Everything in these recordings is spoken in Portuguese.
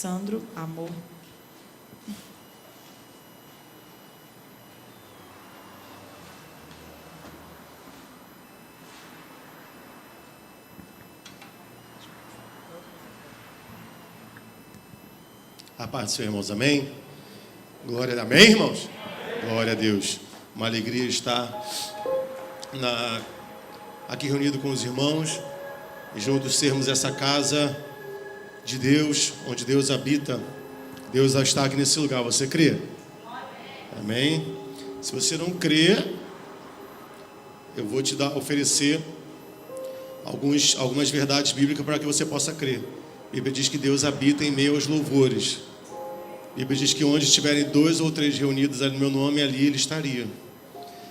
Sandro, amor. A paz do Senhor, irmãos, amém? Glória a Deus, amém, irmãos? Glória a Deus. Uma alegria estar aqui reunido com os irmãos e juntos sermos essa casa de Deus, onde Deus habita. Deus está aqui nesse lugar, você crê? Amém? Se você não crê, eu vou te oferecer algumas verdades bíblicas para que você possa crer. A Bíblia diz que Deus habita em meio aos louvores. A Bíblia diz que onde estiverem 2 ou 3 reunidos ali no meu nome, ali Ele estaria.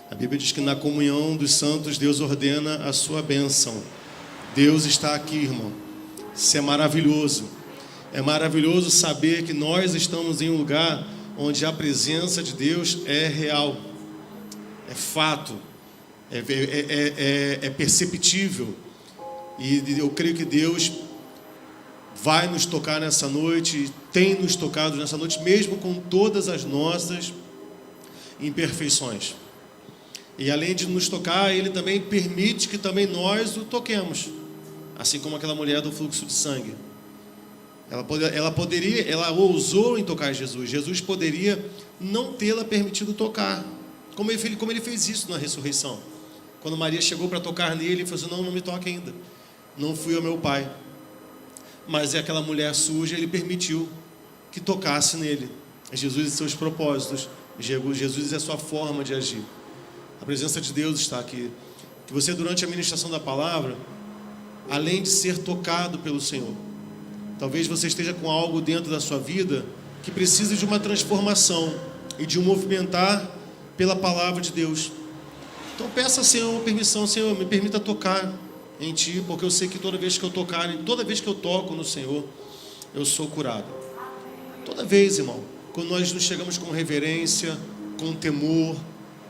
A Bíblia diz que na comunhão dos santos, Deus ordena a sua bênção. Deus está aqui, irmão. Isso é maravilhoso. É maravilhoso saber que nós estamos em um lugar onde a presença de Deus é real. É fato. É perceptível. E eu creio que Deus vai nos tocar nessa noite, tem nos tocado nessa noite, mesmo com todas as nossas imperfeições. E além de nos tocar, Ele também permite que também nós o toquemos. Assim como aquela mulher do fluxo de sangue. Ela ousou em tocar Jesus. Jesus poderia não tê-la permitido tocar. Como ele fez isso na ressurreição. Quando Maria chegou para tocar nele, ele falou assim, não me toque ainda. Não fui ao meu Pai. Mas aquela mulher suja, ele permitiu que tocasse nele. Jesus e seus propósitos. Jesus é a sua forma de agir. A presença de Deus está aqui. Que você, durante a ministração da palavra, além de ser tocado pelo Senhor, talvez você esteja com algo dentro da sua vida que precisa de uma transformação e de um movimentar pela palavra de Deus. Então peça, Senhor, permissão. Senhor, me permita tocar em Ti, porque eu sei que toda vez que eu tocar, toda vez que eu toco no Senhor, eu sou curado. Toda vez, irmão, quando nós nos chegamos com reverência, com temor,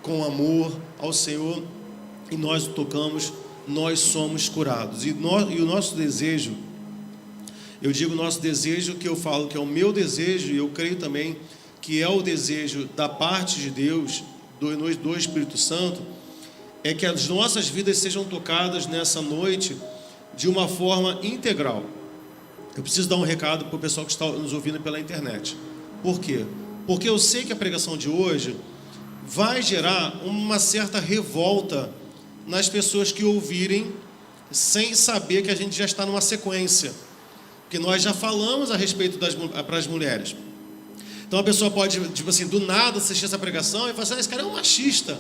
com amor ao Senhor, e nós o tocamos, nós somos curados. E o nosso desejo, eu digo nosso desejo, que eu falo que é o meu desejo, e eu creio também que é o desejo da parte de Deus, do Espírito Santo, é que as nossas vidas sejam tocadas nessa noite de uma forma integral. Eu preciso dar um recado para o pessoal que está nos ouvindo pela internet. Por quê? Porque eu sei que a pregação de hoje vai gerar uma certa revolta nas pessoas que ouvirem sem saber que a gente já está numa sequência. Porque nós já falamos a respeito para as mulheres. Então a pessoa pode, tipo assim, do nada assistir essa pregação e falar assim, esse cara é um machista.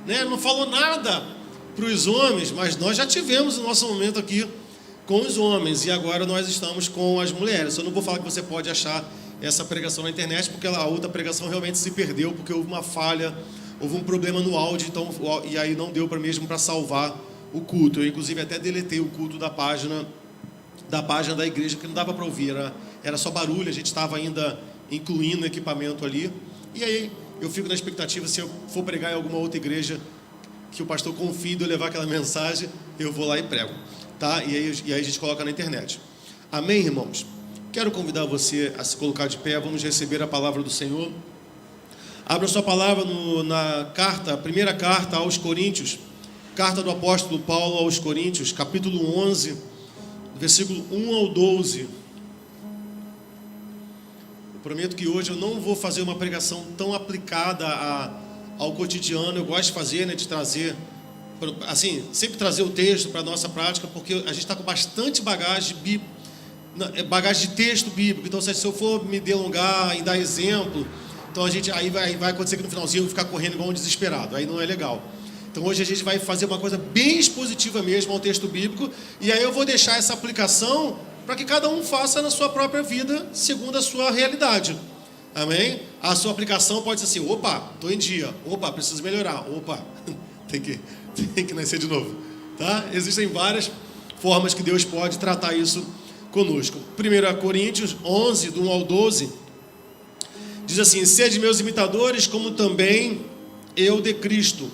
Né? Não falou nada para os homens, mas nós já tivemos o nosso momento aqui com os homens e agora nós estamos com as mulheres. Eu não vou falar que você pode achar essa pregação na internet, porque a outra pregação realmente se perdeu, porque houve uma falha, houve um problema no áudio, então, e aí não deu mesmo para salvar o culto. Eu inclusive até deletei o culto da página da igreja, que não dava para ouvir, era só barulho, a gente estava ainda incluindo o equipamento ali, e aí eu fico na expectativa, se eu for pregar em alguma outra igreja que o pastor confie de eu levar aquela mensagem, eu vou lá e prego, tá? E aí a gente coloca na internet. Amém, irmãos? Quero convidar você a se colocar de pé, vamos receber a palavra do Senhor. Abra sua palavra na primeira carta aos Coríntios, carta do apóstolo Paulo aos Coríntios, capítulo 11, versículo 1 ao 12. Prometo que hoje eu não vou fazer uma pregação tão aplicada ao cotidiano. Eu gosto de fazer, né, de trazer, assim, sempre trazer o texto para a nossa prática, porque a gente está com bastante bagagem de texto bíblico. Então, se eu for me delongar e dar exemplo, então aí vai acontecer que no finalzinho eu vou ficar correndo igual um desesperado. Aí não é legal. Então, hoje a gente vai fazer uma coisa bem expositiva mesmo ao texto bíblico, e aí eu vou deixar essa aplicação para que cada um faça na sua própria vida, segundo a sua realidade. Amém? A sua aplicação pode ser assim, opa, estou em dia, opa, preciso melhorar, opa, tem que nascer de novo. Tá? Existem várias formas que Deus pode tratar isso conosco. 1 Coríntios 11, do 1 ao 12, diz assim, sede meus imitadores, como também eu de Cristo.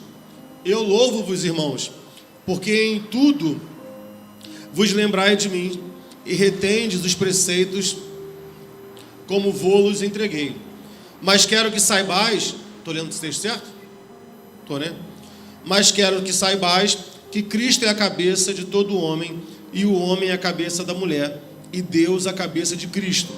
Eu louvo-vos, irmãos, porque em tudo vos lembrai de mim, e retendes os preceitos como vô-los entreguei. Mas quero que saibais, estou lendo esse texto certo? Estou, né? Mas quero que saibais que Cristo é a cabeça de todo homem, e o homem é a cabeça da mulher, e Deus a cabeça de Cristo.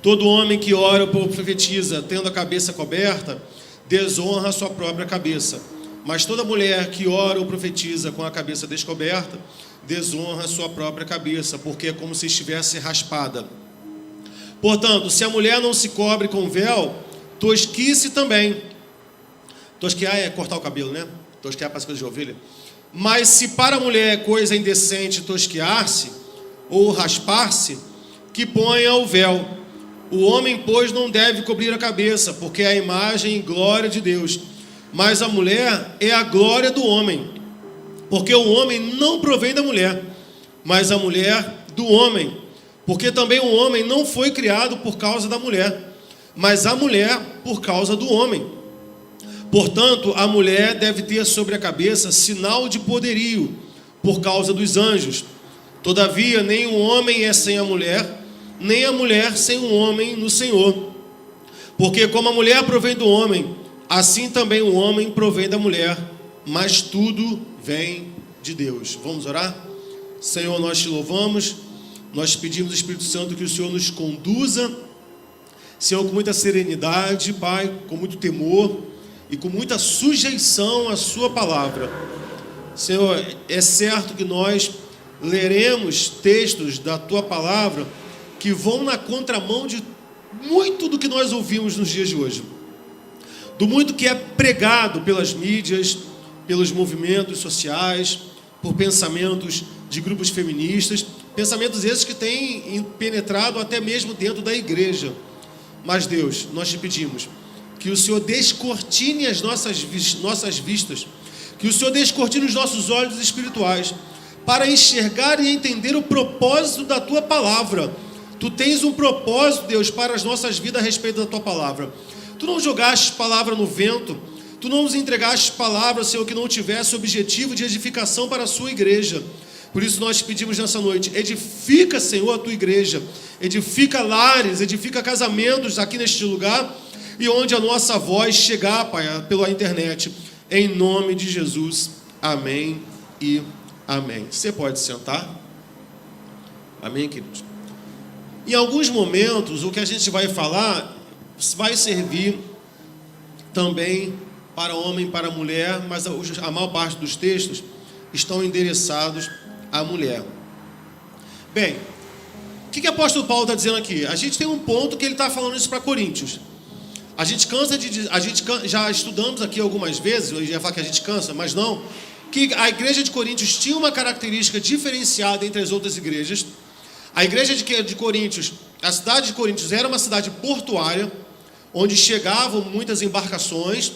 Todo homem que ora ou profetiza, tendo a cabeça coberta, desonra a sua própria cabeça. Mas toda mulher que ora ou profetiza com a cabeça descoberta, desonra a sua própria cabeça, porque é como se estivesse raspada. Portanto, se a mulher não se cobre com véu, tosquice também. Tosquear é cortar o cabelo, né? Tosquear parece coisa de ovelha. Mas se para a mulher é coisa indecente tosquear-se ou raspar-se, que ponha o véu. O homem, pois, não deve cobrir a cabeça, porque é a imagem e glória de Deus. Mas a mulher é a glória do homem, porque o homem não provém da mulher, mas a mulher do homem. Porque também o homem não foi criado por causa da mulher, mas a mulher por causa do homem. Portanto, a mulher deve ter sobre a cabeça sinal de poderio, por causa dos anjos. Todavia, nem o homem é sem a mulher, nem a mulher sem o homem no Senhor. Porque como a mulher provém do homem, assim também o homem provém da mulher, mas tudo vem de Deus. Vamos orar? Senhor, nós te louvamos, nós te pedimos, Espírito Santo, que o Senhor nos conduza, Senhor, com muita serenidade, Pai, com muito temor e com muita sujeição à sua palavra. Senhor, é certo que nós leremos textos da tua palavra que vão na contramão de muito do que nós ouvimos nos dias de hoje, do muito que é pregado pelas mídias, pelos movimentos sociais, por pensamentos de grupos feministas, pensamentos esses que têm penetrado até mesmo dentro da igreja. Mas Deus, nós te pedimos que o Senhor descortine as nossas vistas, que o Senhor descortine os nossos olhos espirituais, para enxergar e entender o propósito da tua palavra. Tu tens um propósito, Deus, para as nossas vidas a respeito da tua palavra. Tu não jogaste palavra no vento, tu não nos entregaste palavra, Senhor, que não tivesse objetivo de edificação para a sua igreja. Por isso nós te pedimos nessa noite, edifica, Senhor, a tua igreja, edifica lares, edifica casamentos aqui neste lugar, e onde a nossa voz chegar, Pai, pela internet, em nome de Jesus, amém e amém. Você pode sentar? Amém, queridos? Em alguns momentos, o que a gente vai falar vai servir também para homem e para mulher, mas a maior parte dos textos estão endereçados à mulher. Bem, o que o apóstolo Paulo está dizendo aqui? A gente tem um ponto que ele está falando isso para Coríntios. A gente já estudamos aqui algumas vezes, eu ia falar que a gente cansa, mas não, que a igreja de Coríntios tinha uma característica diferenciada entre as outras igrejas. A igreja de Coríntios, a cidade de Coríntios era uma cidade portuária, onde chegavam muitas embarcações,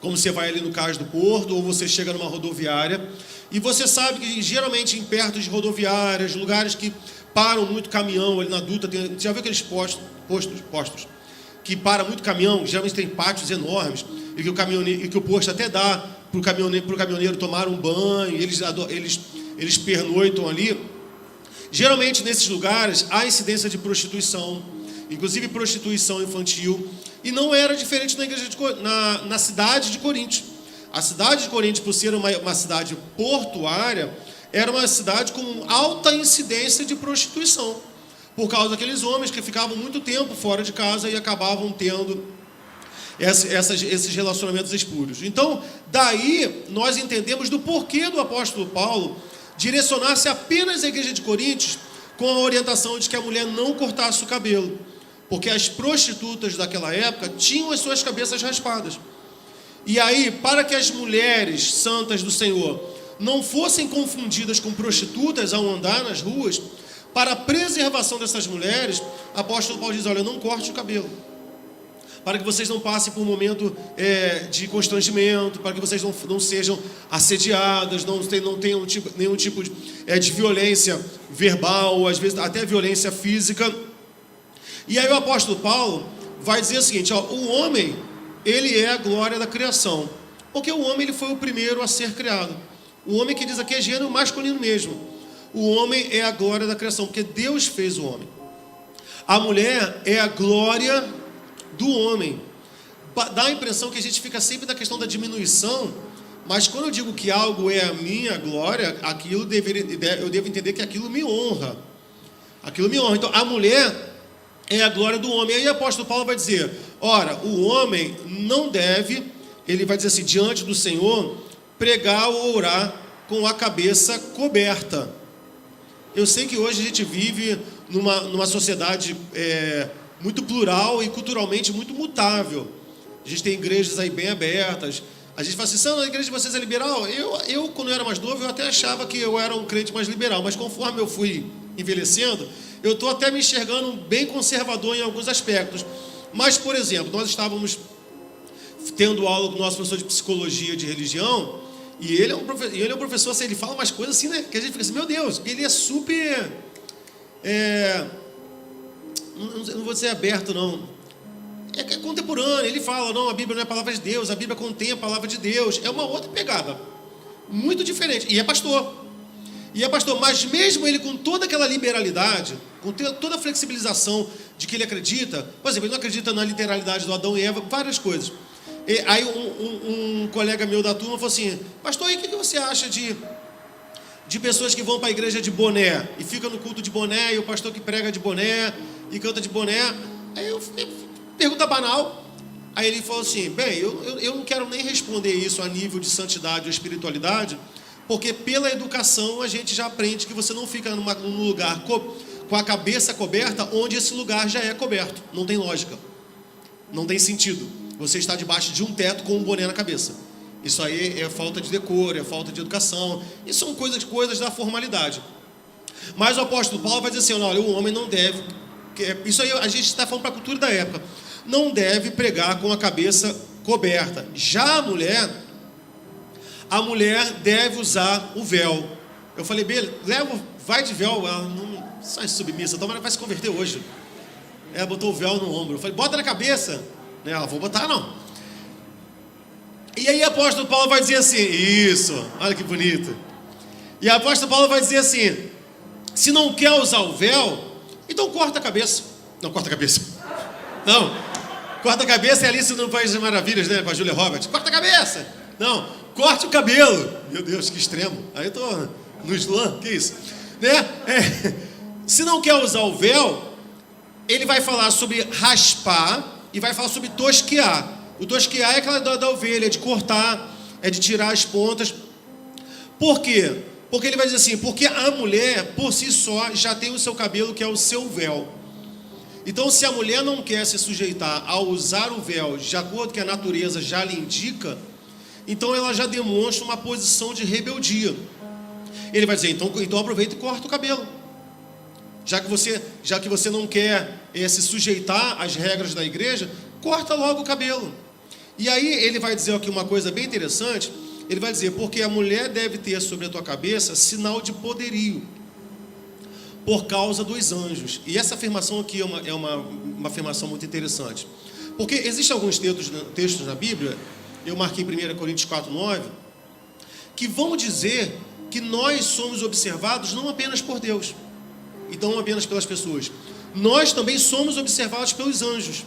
como você vai ali no cais do porto, ou você chega numa rodoviária, e você sabe que geralmente em perto de rodoviárias, lugares que param muito caminhão ali na Dutra, já viu aqueles postos que para muito caminhão, geralmente tem pátios enormes, e que o posto até dá para o caminhoneiro tomar um banho, eles pernoitam ali. Geralmente nesses lugares há incidência de prostituição, inclusive prostituição infantil, e não era diferente na cidade de Coríntios. A cidade de Coríntios, por ser uma cidade portuária, era uma cidade com alta incidência de prostituição, por causa daqueles homens que ficavam muito tempo fora de casa e acabavam tendo esses relacionamentos espúrios. Então, daí nós entendemos do porquê do apóstolo Paulo direcionar-se apenas à igreja de Coríntios com a orientação de que a mulher não cortasse o cabelo, porque as prostitutas daquela época tinham as suas cabeças raspadas. E aí, para que as mulheres santas do Senhor não fossem confundidas com prostitutas ao andar nas ruas, para a preservação dessas mulheres, o apóstolo Paulo diz: olha, não corte o cabelo, para que vocês não passem por um momento de constrangimento, para que vocês não sejam assediadas, não tenham nenhum tipo de violência verbal, ou às vezes até violência física. E aí o apóstolo Paulo vai dizer o seguinte: o homem, ele é a glória da criação, porque o homem ele foi o primeiro a ser criado. O homem que diz aqui é gênero masculino mesmo. O homem é a glória da criação, porque Deus fez o homem. A mulher é a glória do homem. Dá a impressão que a gente fica sempre na questão da diminuição, mas quando eu digo que algo é a minha glória, eu devo entender que aquilo me honra. Aquilo me honra. Então, a mulher é a glória do homem. Aí o apóstolo Paulo vai dizer, ora, o homem não deve, ele vai dizer assim, diante do Senhor, pregar ou orar com a cabeça coberta. Eu sei que hoje a gente vive numa sociedade muito plural e culturalmente muito mutável. A gente tem igrejas aí bem abertas. A gente fala assim, a igreja de vocês é liberal? Eu, quando eu era mais novo, eu até achava que eu era um crente mais liberal. Mas conforme eu fui envelhecendo, eu estou até me enxergando bem conservador em alguns aspectos. Mas, por exemplo, nós estávamos tendo aula com o nosso professor de psicologia de religião, e ele é um professor, assim, ele fala umas coisas assim, né? Que a gente fica assim, meu Deus, ele é super... não vou dizer aberto, não. É contemporâneo, ele fala, não, a Bíblia não é a palavra de Deus, a Bíblia contém a palavra de Deus. É uma outra pegada, muito diferente. E é pastor, mas mesmo ele com toda aquela liberalidade, com toda a flexibilização de que ele acredita, por exemplo, ele não acredita na literalidade do Adão e Eva, várias coisas. E aí um colega meu da turma falou assim, pastor, e o que você acha de pessoas que vão para a igreja de boné, e fica no culto de boné, e o pastor que prega de boné, e canta de boné? Aí pergunta banal. Aí ele falou assim, bem, eu não quero nem responder isso a nível de santidade ou espiritualidade, porque pela educação a gente já aprende que você não fica num lugar com a cabeça coberta, onde esse lugar já é coberto. Não tem lógica, não tem sentido. Você está debaixo de um teto com um boné na cabeça. Isso aí é falta de decoro, é falta de educação. Isso são coisas da formalidade. Mas o apóstolo Paulo vai dizer assim, olha, o homem não deve... Isso aí a gente está falando para a cultura da época. Não deve pregar com a cabeça coberta. Já a mulher deve usar o véu. Eu falei, beleza, vai de véu. Ela não sai submissa, então ela vai se converter hoje. Ela botou o véu no ombro. Eu falei, bota na cabeça. Ela, vou botar não. E aí o apóstolo Paulo vai dizer assim, isso, olha que bonito. E o apóstolo Paulo vai dizer assim, se não quer usar o véu, então corta a cabeça. Não, corta a cabeça. Não, corta a cabeça é Alice no País das Maravilhas, né, com a Julia Roberts. Corta a cabeça. Não, corte o cabelo. Meu Deus, que extremo. Aí eu tô no Islã, que isso? Se não quer usar o véu, ele vai falar sobre raspar e vai falar sobre tosquear. O tosquear é aquela da ovelha, é de cortar, é de tirar as pontas. Por quê? Porque ele vai dizer assim, porque a mulher, por si só, já tem o seu cabelo, que é o seu véu. Então, se a mulher não quer se sujeitar a usar o véu, de acordo com que a natureza já lhe indica, então ela já demonstra uma posição de rebeldia. Ele vai dizer, então aproveita e corta o cabelo. Já que você não quer se sujeitar às regras da igreja, corta logo o cabelo. E aí ele vai dizer aqui uma coisa bem interessante. Ele vai dizer, porque a mulher deve ter sobre a tua cabeça sinal de poderio, por causa dos anjos. E essa afirmação aqui é uma afirmação muito interessante. Porque existem alguns textos na Bíblia, eu marquei 1 Coríntios 4:9, que vão dizer que nós somos observados não apenas por Deus, e não apenas pelas pessoas. Nós também somos observados pelos anjos.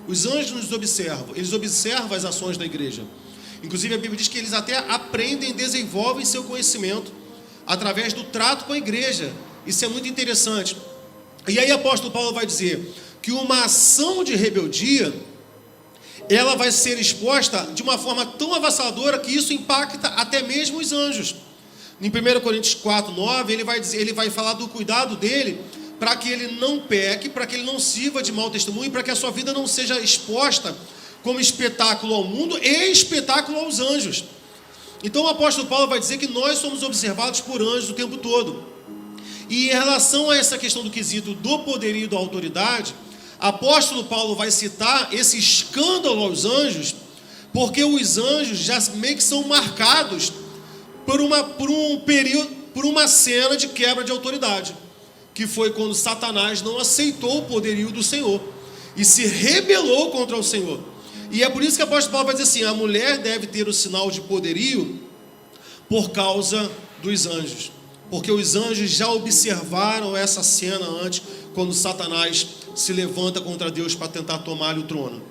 Os anjos nos observam, eles observam as ações da igreja. Inclusive a Bíblia diz que eles até aprendem, desenvolvem seu conhecimento através do trato com a igreja. Isso é muito interessante. E aí o apóstolo Paulo vai dizer que uma ação de rebeldia, ela vai ser exposta de uma forma tão avassaladora que isso impacta até mesmo os anjos. Em 1 Coríntios 4:9, ele vai falar do cuidado dele para que ele não peque, para que ele não sirva de mau testemunho, para que a sua vida não seja exposta como espetáculo ao mundo e espetáculo aos anjos. Então o apóstolo Paulo vai dizer que nós somos observados por anjos o tempo todo. E em relação a essa questão do quesito do poderio e da autoridade, apóstolo Paulo vai citar esse escândalo aos anjos, porque os anjos já meio que são marcados por um período, por uma cena de quebra de autoridade, que foi quando Satanás não aceitou o poderio do Senhor e se rebelou contra o Senhor. E é por isso que o apóstolo Paulo vai dizer assim, a mulher deve ter o sinal de poderio por causa dos anjos, porque os anjos já observaram essa cena antes, quando Satanás se levanta contra Deus para tentar tomar-lhe o trono.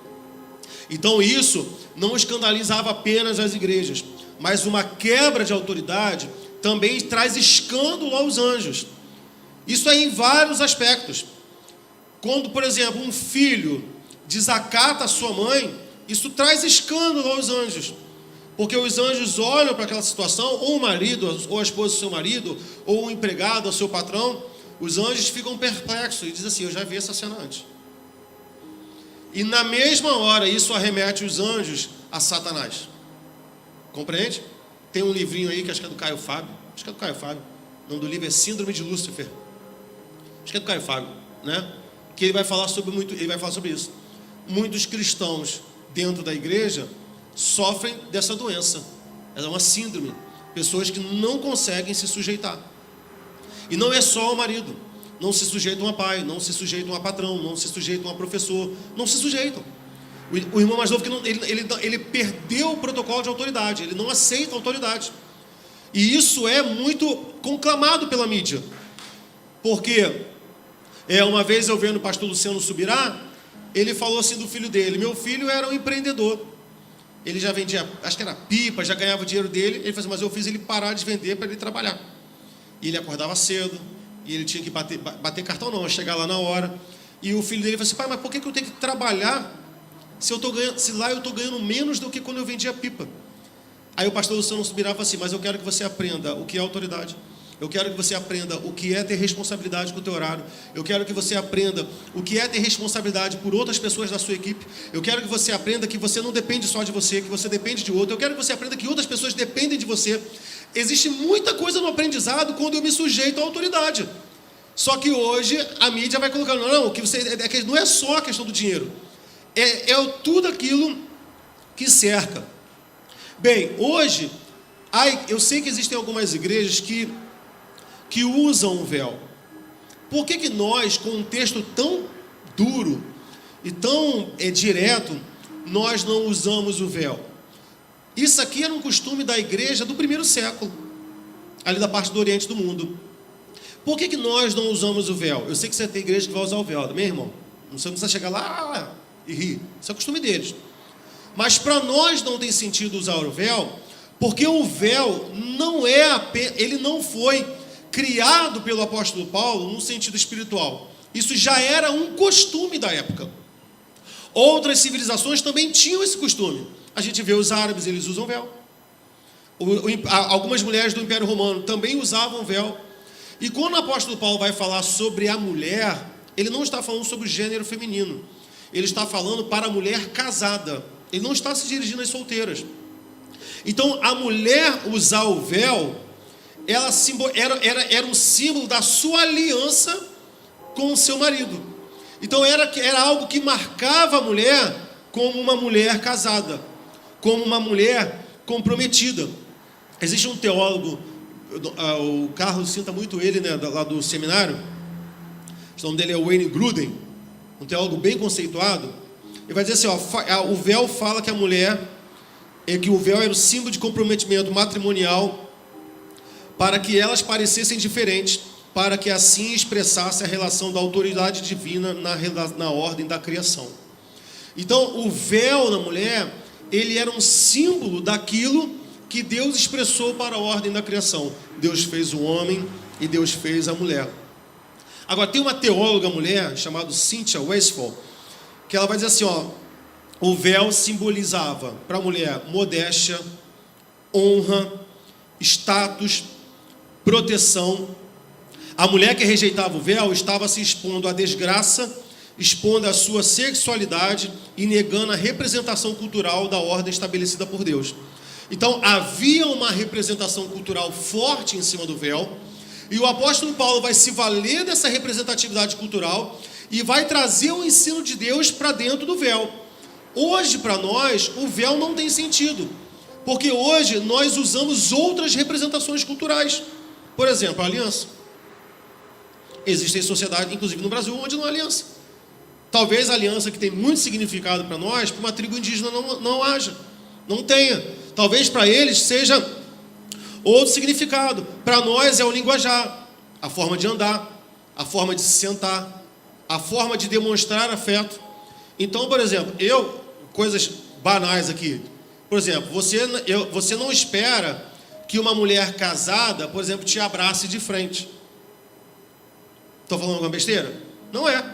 Então isso não escandalizava apenas as igrejas, mas uma quebra de autoridade também traz escândalo aos anjos. Isso é em vários aspectos. Quando, por exemplo, um filho desacata a sua mãe, isso traz escândalo aos anjos. Porque os anjos olham para aquela situação, ou o marido, ou a esposa do seu marido, ou o empregado, ou o seu patrão, os anjos ficam perplexos e dizem assim: eu já vi essa cena antes. E na mesma hora isso arremete os anjos a Satanás. Compreende? Tem um livrinho aí que acho que é do Caio Fábio. Acho que é do Caio Fábio. O nome do livro é Síndrome de Lúcifer. Acho que é do Caio Fábio, né? Que ele vai falar sobre isso. Muitos cristãos dentro da igreja sofrem dessa doença. Ela é uma síndrome. Pessoas que não conseguem se sujeitar. E não é só o marido. Não se sujeitam a pai, não se sujeitam a patrão, não se sujeitam a professor. Não se sujeitam. O irmão mais novo, ele perdeu o protocolo de autoridade. Ele não aceita a autoridade. E isso é muito conclamado pela mídia. Porque uma vez eu vendo o pastor Luciano Subirá, ele falou assim do filho dele: meu filho era um empreendedor. Ele já vendia, acho que era pipa, já ganhava o dinheiro dele. Ele falou assim: mas eu fiz ele parar de vender para ele trabalhar. E ele acordava cedo, e ele tinha que bater cartão não, chegar lá na hora. E o filho dele falou assim: pai, mas por que eu tenho que trabalhar se lá eu estou ganhando menos do que quando eu vendia pipa? Aí o pastor Luciano Subirá falou assim: mas eu quero que você aprenda o que é autoridade. Eu quero que você aprenda o que é ter responsabilidade com o teu horário. Eu quero que você aprenda o que é ter responsabilidade por outras pessoas da sua equipe. Eu quero que você aprenda que você não depende só de você, que você depende de outro. Eu quero que você aprenda que outras pessoas dependem de você. Existe muita coisa no aprendizado quando eu me sujeito à autoridade. Só que hoje a mídia vai colocando: não, que não é só a questão do dinheiro. É tudo aquilo que cerca. Bem, hoje, eu sei que existem algumas igrejas que usam o véu. Por que nós, com um texto tão duro e tão direto, nós não usamos o véu? Isso aqui era um costume da igreja do primeiro século, ali da parte do Oriente do mundo. Por que nós não usamos o véu? Eu sei que você tem igreja que vai usar o véu, meu irmão. Você não precisa chegar lá e rir. Isso é costume deles. Mas para nós não tem sentido usar o véu, porque o véu ele não foi criado pelo apóstolo Paulo no sentido espiritual. Isso já era um costume da época. Outras civilizações também tinham esse costume. A gente vê os árabes, eles usam véu. Algumas mulheres do Império Romano também usavam véu. E quando o apóstolo Paulo vai falar sobre a mulher, ele não está falando sobre o gênero feminino. Ele está falando para a mulher casada. Ele não está se dirigindo às solteiras. Então, a mulher usar o véu, ela era um símbolo da sua aliança com o seu marido. Então era algo que marcava a mulher como uma mulher casada, como uma mulher comprometida. Existe um teólogo, o Carlos cita muito ele, né, lá do seminário. O nome dele é Wayne Grudem, um teólogo bem conceituado. Ele vai dizer assim: o véu fala que a mulher, que o véu era o símbolo de comprometimento matrimonial, para que elas parecessem diferentes, para que assim expressasse a relação da autoridade divina na ordem da criação. Então, o véu na mulher, ele era um símbolo daquilo que Deus expressou para a ordem da criação. Deus fez o homem e Deus fez a mulher. Agora, tem uma teóloga mulher, chamada Cynthia Westphal, que ela vai dizer assim, o véu simbolizava para a mulher modéstia, honra, status, proteção. A mulher que rejeitava o véu estava se expondo à desgraça, expondo a sua sexualidade e negando a representação cultural da ordem estabelecida por Deus. Então havia uma representação cultural forte em cima do véu, e o apóstolo Paulo vai se valer dessa representatividade cultural e vai trazer o ensino de Deus para dentro do véu. Hoje, para nós, o véu não tem sentido, porque hoje nós usamos outras representações culturais. Por exemplo, a aliança. Existem sociedades, inclusive no Brasil, onde não há aliança. Talvez a aliança que tem muito significado para nós, para uma tribo indígena não haja, não tenha. Talvez para eles seja outro significado. Para nós é o linguajar, a forma de andar, a forma de se sentar, a forma de demonstrar afeto. Então, por exemplo, coisas banais aqui. Por exemplo, você não espera que uma mulher casada, por exemplo, te abrace de frente. Estou falando alguma besteira? Não é.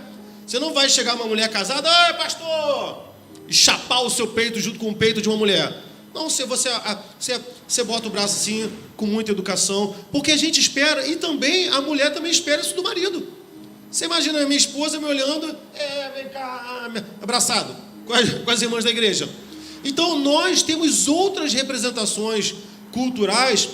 Você não vai chegar uma mulher casada, ai pastor, e chapar o seu peito junto com o peito de uma mulher. Não, você bota o braço assim, com muita educação, porque a gente espera, e também a mulher também espera isso do marido. Você imagina a minha esposa me olhando, vem cá, abraçado, com as irmãs da igreja. Então nós temos outras representações culturais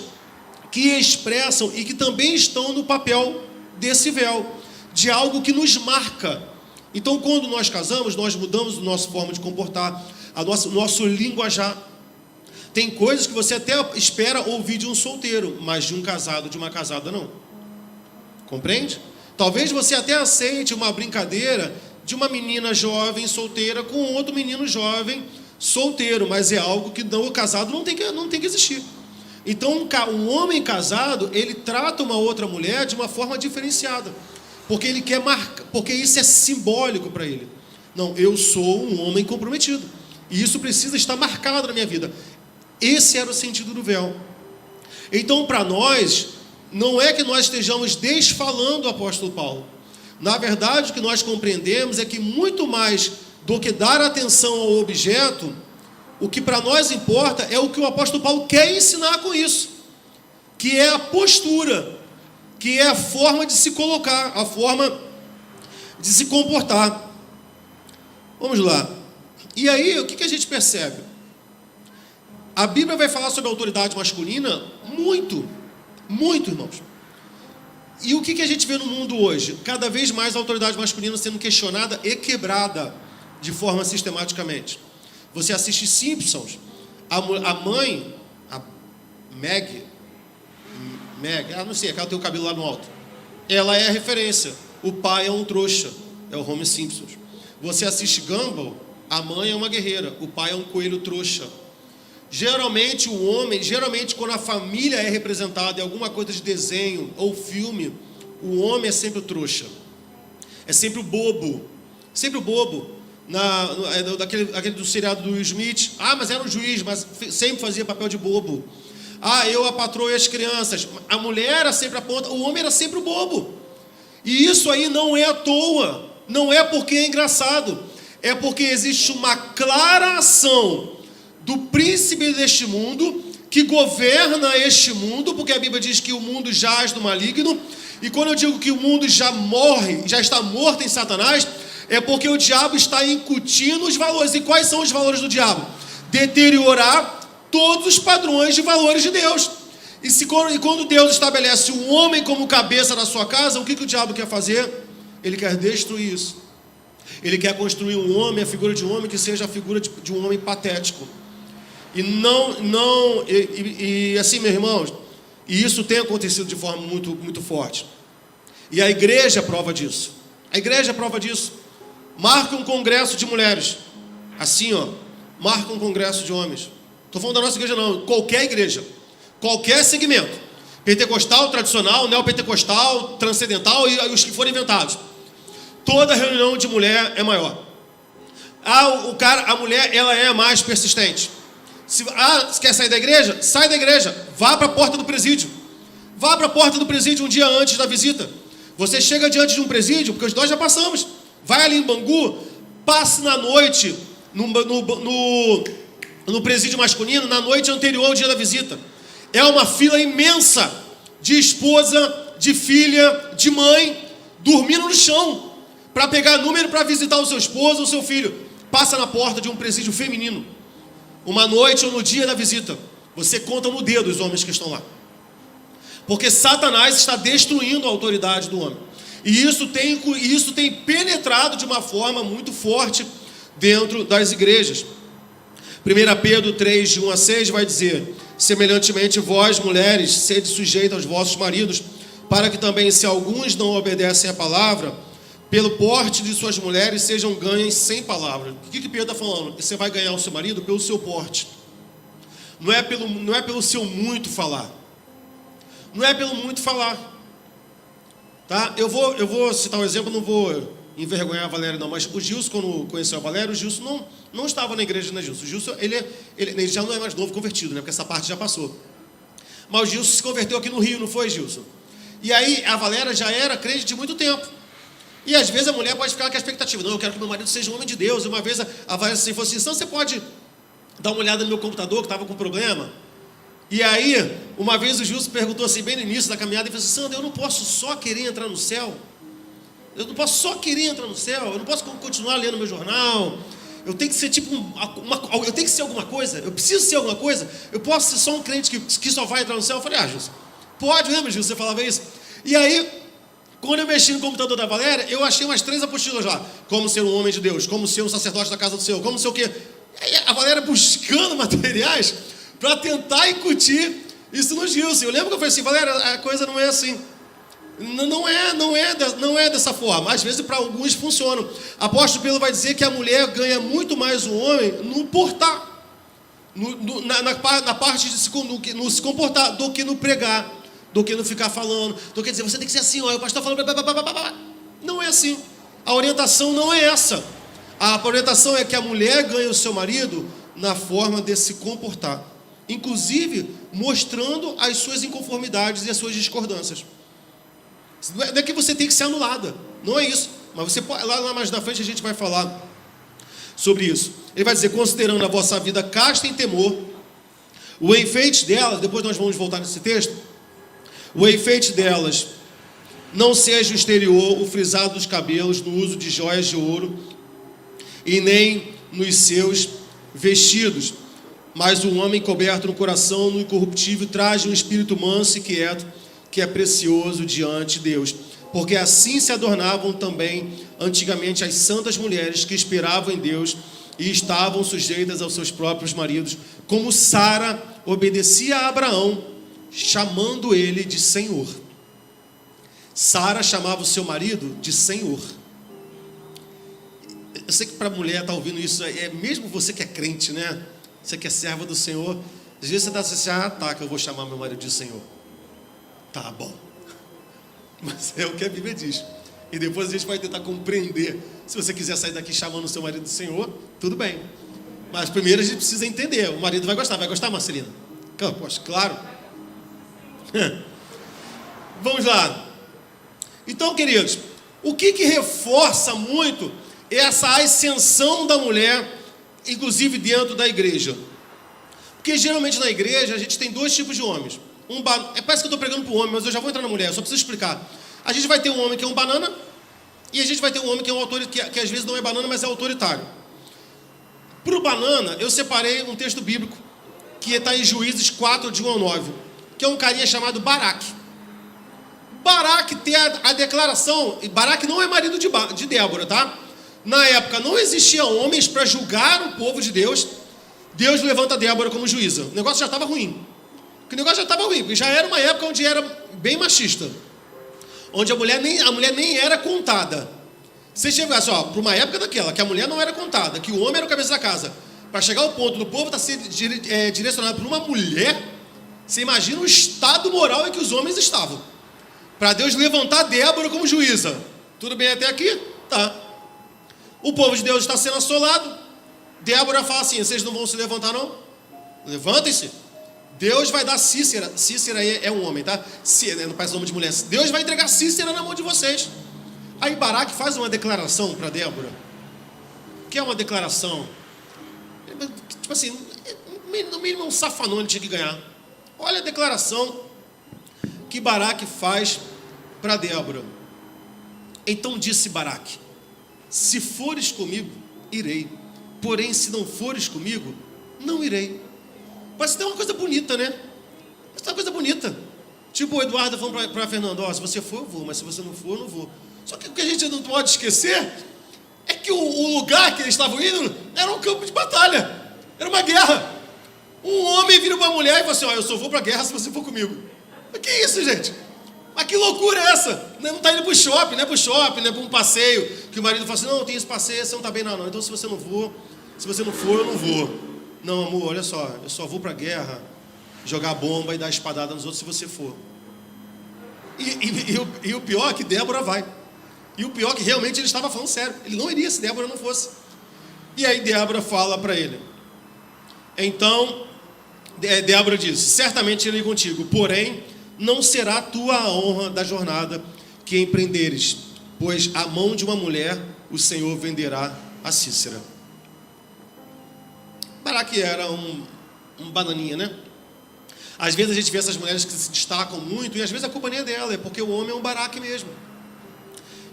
que expressam e que também estão no papel desse véu, de algo que nos marca. Então, quando nós casamos, nós mudamos a nossa forma de comportar, o nosso linguajar. Tem coisas que você até espera ouvir de um solteiro, mas de um casado, de uma casada, não. Compreende? Talvez você até aceite uma brincadeira de uma menina jovem, solteira, com outro menino jovem, solteiro, mas é algo que o casado não tem que existir. Então, um homem casado, ele trata uma outra mulher de uma forma diferenciada, porque ele quer marcar, porque isso é simbólico para ele. Não, eu sou um homem comprometido, e isso precisa estar marcado na minha vida. Esse era o sentido do véu. Então, para nós, não é que nós estejamos desfalando o apóstolo Paulo. Na verdade, o que nós compreendemos é que muito mais do que dar atenção ao objeto, o que para nós importa é o que o apóstolo Paulo quer ensinar com isso, que é a postura, que é a forma de se colocar, a forma de se comportar. Vamos lá. E aí, o que a gente percebe? A Bíblia vai falar sobre a autoridade masculina muito, muito, irmãos. E o que a gente vê no mundo hoje? Cada vez mais a autoridade masculina sendo questionada e quebrada de forma sistematicamente. Você assiste Simpsons, a mãe, a Meg, não sei, aquela tem o cabelo lá no alto, ela é a referência, o pai é um trouxa, é o Homer Simpson. Você assiste Gumball, a mãe é uma guerreira, o pai é um coelho trouxa. Geralmente quando a família é representada em alguma coisa de desenho ou filme, o homem é sempre o trouxa, é sempre o bobo, sempre o bobo. Aquele do seriado do Will Smith, mas era um juiz, mas sempre fazia papel de bobo. Eu a patroa e as crianças. A mulher era sempre a ponta, o homem era sempre o bobo. E isso aí não é à toa, não é porque é engraçado, é porque existe uma clara ação do príncipe deste mundo, que governa este mundo, porque a Bíblia diz que o mundo jaz no maligno, e quando eu digo que o mundo já está morto em Satanás, é porque o diabo está incutindo os valores. E quais são os valores do diabo? Deteriorar todos os padrões de valores de Deus. E quando Deus estabelece um homem como cabeça da sua casa, o que o diabo quer fazer? Ele quer destruir isso. Ele quer construir um homem, a figura de um homem que seja a figura de um homem patético. E assim, meus irmãos, e isso tem acontecido de forma muito, muito forte. E a igreja é prova disso. A igreja é prova disso. Marca um congresso de mulheres. Assim, marca um congresso de homens. Estou falando da nossa igreja não, qualquer igreja, qualquer segmento. Pentecostal, tradicional, neopentecostal, transcendental e os que forem inventados. Toda reunião de mulher é maior. A mulher, ela é mais persistente. Se quer sair da igreja? Sai da igreja. Vá para a porta do presídio. Vá para a porta do presídio um dia antes da visita. Você chega diante de um presídio, porque nós já passamos. Vai ali em Bangu, passe na noite no presídio masculino, na noite anterior ao dia da visita. É uma fila imensa de esposa, de filha, de mãe, dormindo no chão, para pegar número para visitar o seu esposo ou o seu filho. Passa na porta de um presídio feminino, uma noite ou no dia da visita. Você conta no dedo os homens que estão lá. Porque Satanás está destruindo a autoridade do homem. E isso tem penetrado de uma forma muito forte dentro das igrejas. 1 Pedro 3, de 1 a 6 vai dizer: semelhantemente vós, mulheres, sede sujeitas aos vossos maridos, para que também, se alguns não obedecem à palavra, pelo porte de suas mulheres sejam ganhas sem palavra. O que Pedro está falando? Você vai ganhar o seu marido pelo seu porte. Não é pelo seu muito falar. Não é pelo muito falar. Tá? Eu vou citar um exemplo, não vou envergonhar a Valéria, não. Mas o Gilson, quando conheceu a Valéria, o Gilson não estava na igreja, né, Gilson? O Gilson, ele já não é mais novo convertido, né? Porque essa parte já passou. Mas o Gilson se converteu aqui no Rio, não foi, Gilson? E aí a Valéria já era crente de muito tempo. E às vezes a mulher pode ficar com a expectativa: não, eu quero que meu marido seja um homem de Deus. E uma vez a Valéria assim, falou assim: então você pode dar uma olhada no meu computador que estava com problema? E aí, uma vez o Gilson perguntou assim, bem no início da caminhada, e falou assim: Sandra, eu não posso só querer entrar no céu? Eu não posso só querer entrar no céu? Eu não posso continuar lendo meu jornal? Eu tenho que ser tipo eu tenho que ser alguma coisa? Eu preciso ser alguma coisa? Eu posso ser só um crente que só vai entrar no céu? Eu falei: Gilson, pode, lembra, Gilson? Você falava isso? E aí, quando eu mexi no computador da Valéria, eu achei umas 3 apostilas lá: como ser um homem de Deus, como ser um sacerdote da casa do Senhor, como ser o quê? E aí a Valéria buscando materiais para tentar incutir isso no Gilson. Eu lembro que eu falei assim: Valéria, a coisa não é assim. Não é dessa forma. Às vezes para alguns funciona. Apóstolo Pedro vai dizer que a mulher ganha muito mais o homem no portar, na parte de se comportar, do que no pregar, do que no ficar falando, do que dizer, você tem que ser assim, ó, o pastor falando, não é assim. A orientação não é essa. A orientação é que a mulher ganha o seu marido na forma de se comportar, inclusive mostrando as suas inconformidades e as suas discordâncias. Não é que você tem que ser anulada, não é isso. Mas você pode, lá mais na frente a gente vai falar sobre isso. Ele vai dizer: considerando a vossa vida casta em temor, o enfeite delas, depois nós vamos voltar nesse texto, o enfeite delas não seja o exterior, o frisado dos cabelos, no uso de joias de ouro, e nem nos seus vestidos, mas o homem coberto no coração, no incorruptível, traje um espírito manso e quieto, que é precioso diante de Deus. Porque assim se adornavam também antigamente as santas mulheres que esperavam em Deus e estavam sujeitas aos seus próprios maridos, como Sara obedecia a Abraão, chamando ele de Senhor. Sara chamava o seu marido de Senhor. Eu sei que para a mulher está ouvindo isso, mesmo você que é crente, né? Você que é serva do Senhor, às vezes você está assim: ah, tá, que eu vou chamar meu marido de Senhor. Tá bom. Mas é o que a Bíblia diz. E depois a gente vai tentar compreender. Se você quiser sair daqui chamando o seu marido de Senhor, tudo bem. Mas primeiro a gente precisa entender. O marido vai gostar, Marcelina? Poxa, claro. Vamos lá. Então, queridos, o que reforça muito essa ascensão da mulher, inclusive dentro da igreja? Porque geralmente na igreja a gente tem 2 tipos de homens. Parece que eu estou pregando para o homem, mas eu já vou entrar na mulher, só preciso explicar. A gente vai ter um homem que é um banana, e a gente vai ter um homem que é um autoritário, que às vezes não é banana, mas é autoritário. Para o banana, eu separei um texto bíblico, que está em Juízes 4, de 1 ao 9, que é um carinha chamado Baraque. Baraque tem a declaração, e Baraque não é marido de Débora, tá? Na época não existia homens para julgar o povo de Deus. Deus levanta Débora como juíza. O negócio já estava ruim. Porque já era uma época onde era bem machista, onde a mulher nem era contada. Você chegasse para uma época daquela, que a mulher não era contada, que o homem era o cabeça da casa, para chegar ao ponto do povo estar sendo direcionado por uma mulher, você imagina o estado moral em que os homens estavam, para Deus levantar Débora como juíza. Tudo bem até aqui? Tá. O povo de Deus está sendo assolado. Débora fala assim: vocês não vão se levantar não? Levantem-se. Deus vai dar Cícera. Cícera é um homem, tá? Não parece nome de mulher. Deus vai entregar Cícera na mão de vocês. Aí Baraque faz uma declaração para Débora. Que é uma declaração, tipo assim, no mínimo um safanone tinha que ganhar. Olha a declaração que Baraque faz para Débora. Então disse Baraque: se fores comigo, irei. Porém, se não fores comigo, não irei. Parece que é uma coisa bonita, né? Parece uma coisa bonita. Tipo o Eduardo falando para Fernando: se você for, eu vou, mas se você não for, eu não vou. Só que o que a gente não pode esquecer é que o lugar que eles estavam indo era um campo de batalha. Era uma guerra. Um homem vira para uma mulher e fala assim: eu só vou para a guerra se você for comigo. Mas que isso, gente? Mas que loucura é essa? Não está indo para o shopping, não é para um passeio, que o marido fala assim: não, tem esse passeio, você não está bem não. Então se você não for, eu não vou. Não, amor, olha só, eu só vou para a guerra jogar bomba e dar espadada nos outros se você for. E o pior é que Débora vai. E o pior é que realmente ele estava falando sério. Ele não iria se Débora não fosse. E aí Débora fala para ele. Então, Débora diz: certamente irei contigo, porém, não será tua a honra da jornada que empreenderes, pois a mão de uma mulher o Senhor venderá a Cícera. Baraque era um bananinha, né? Às vezes a gente vê essas mulheres que se destacam muito, e às vezes a culpa nem é dela, é porque o homem é um baraque mesmo.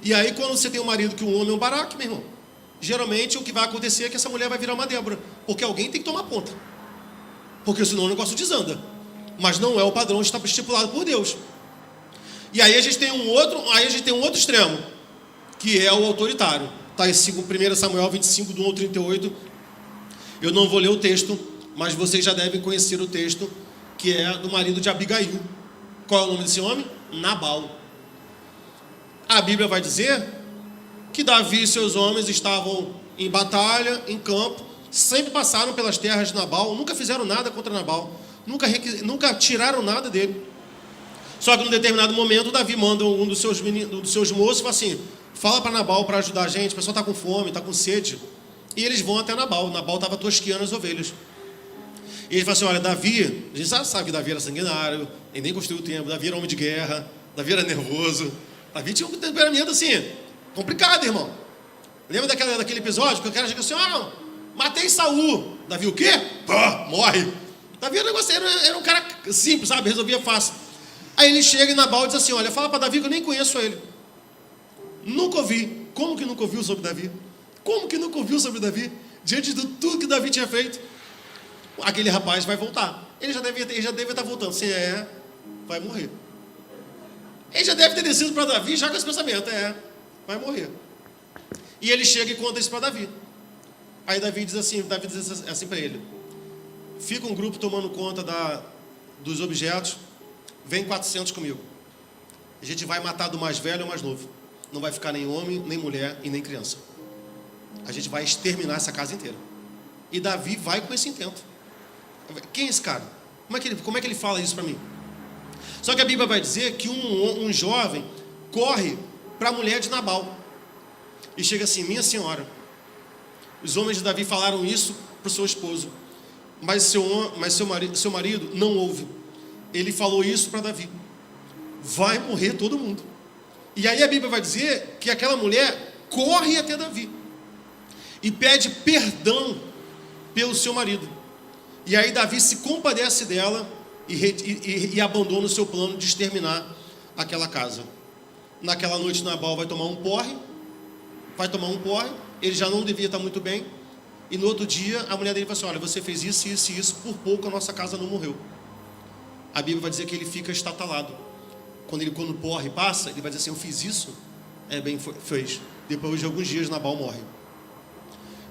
E aí quando você tem um marido que o homem é um baraque, meu irmão, geralmente o que vai acontecer é que essa mulher vai virar uma Débora, porque alguém tem que tomar conta, porque senão o negócio desanda. Mas não é o padrão estipulado por Deus. E aí a gente tem um outro extremo, que é o autoritário. Está em 1 Samuel 25, do 1 ao 38. Eu não vou ler o texto, mas vocês já devem conhecer o texto, que é do marido de Abigail. Qual é o nome desse homem? Nabal. A Bíblia vai dizer que Davi e seus homens estavam em batalha, em campo, sempre passaram pelas terras de Nabal, nunca fizeram nada contra Nabal, nunca tiraram nada dele. Só que num determinado momento, Davi manda um dos seus moços e fala assim: fala para Nabal para ajudar a gente, o pessoal está com fome, está com sede. E eles vão até Nabal. Nabal estava tosquiando as ovelhas. E ele fala assim: olha, Davi, a gente sabe que Davi era sanguinário, ele nem construiu o templo, Davi era homem de guerra, Davi era nervoso, Davi tinha um temperamento assim, complicado, irmão. Lembra daquele episódio que o cara chega assim: matei Saul. Davi o quê? Pá, morre. Davi era um cara simples, sabe? Resolvia fácil. Aí ele chega e Nabal diz assim: olha, fala para Davi que eu nem conheço ele. Nunca ouvi. Como que nunca ouviu sobre Davi? Como que nunca ouviu sobre Davi? Diante de tudo que Davi tinha feito. Aquele rapaz vai voltar. Ele já deve estar voltando. Se vai morrer. Ele já deve ter descido para Davi já com esse pensamento. Vai morrer. E ele chega e conta isso para Davi. Aí Davi diz assim para ele: fica um grupo tomando conta dos objetos, vem 400 comigo. A gente vai matar do mais velho ao mais novo. Não vai ficar nem homem, nem mulher e nem criança. A gente vai exterminar essa casa inteira. E Davi vai com esse intento. Quem é esse cara? Como é que ele fala isso para mim? Só que a Bíblia vai dizer que um jovem corre para a mulher de Nabal e chega assim: minha senhora, os homens de Davi falaram isso para o seu esposo, mas seu marido não ouve. Ele falou isso para Davi: vai morrer todo mundo. E aí a Bíblia vai dizer que aquela mulher corre até Davi e pede perdão pelo seu marido. E aí Davi se compadece dela e abandona o seu plano de exterminar aquela casa. Naquela noite Nabal vai tomar um porre, ele já não devia estar muito bem, e no outro dia a mulher dele fala assim: olha, você fez isso, isso e isso, por pouco a nossa casa não morreu. A Bíblia vai dizer que ele fica estatalado. Quando o porre passa, ele vai dizer assim: eu fiz isso? Fez. Depois de alguns dias Nabal morre.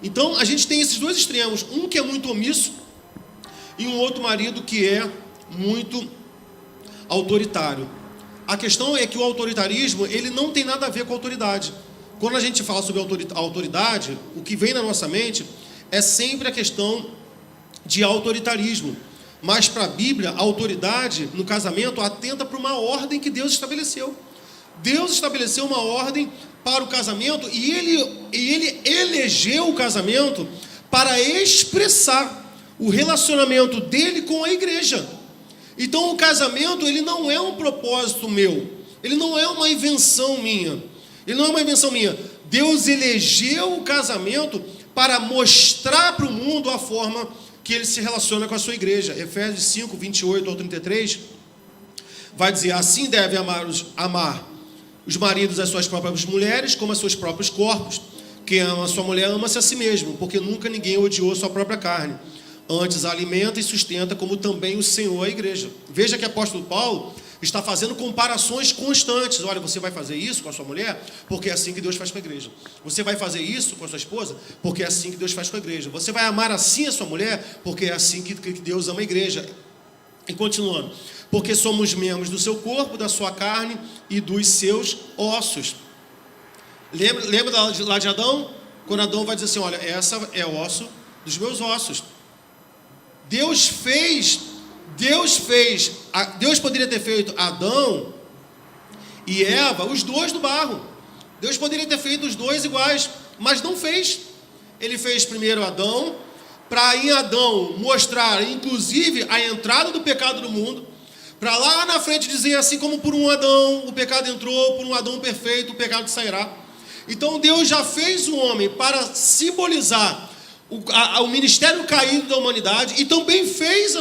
Então a gente tem esses dois extremos, um que é muito omisso e um outro marido que é muito autoritário. A questão é que o autoritarismo, ele não tem nada a ver com a autoridade. Quando a gente fala sobre autoridade, o que vem na nossa mente é sempre a questão de autoritarismo. Mas para a Bíblia, a autoridade no casamento atenta para uma ordem que Deus estabeleceu. Deus estabeleceu uma ordem para o casamento e ele elegeu o casamento para expressar o relacionamento dele com a igreja. Então o casamento, ele não é um propósito meu, ele não é uma invenção minha, Deus elegeu o casamento para mostrar para o mundo a forma que ele se relaciona com a sua igreja. Efésios 5, 28 ao 33 vai dizer: assim devem amar os maridos as suas próprias mulheres como as seus próprios corpos. Quem ama a sua mulher ama-se a si mesmo, porque nunca ninguém odiou a sua própria carne. Antes a alimenta e sustenta, como também o Senhor a igreja. Veja que o apóstolo Paulo está fazendo comparações constantes. Olha, você vai fazer isso com a sua mulher, porque é assim que Deus faz com a igreja. Você vai fazer isso com a sua esposa, porque é assim que Deus faz com a igreja. Você vai amar assim a sua mulher, porque é assim que Deus ama a igreja. E continuando: porque somos membros do seu corpo, da sua carne e dos seus ossos. Lembra lá de Adão? Quando Adão vai dizer assim: olha, essa é o osso dos meus ossos. Deus poderia ter feito Adão e Eva, os dois do barro. Deus poderia ter feito os dois iguais, mas não fez. Ele fez primeiro Adão, para em Adão mostrar, inclusive, a entrada do pecado no mundo, para lá na frente dizer, assim como por um Adão o pecado entrou, por um Adão perfeito o pecado sairá. Então Deus já fez o homem para simbolizar o ministério caído da humanidade, e também fez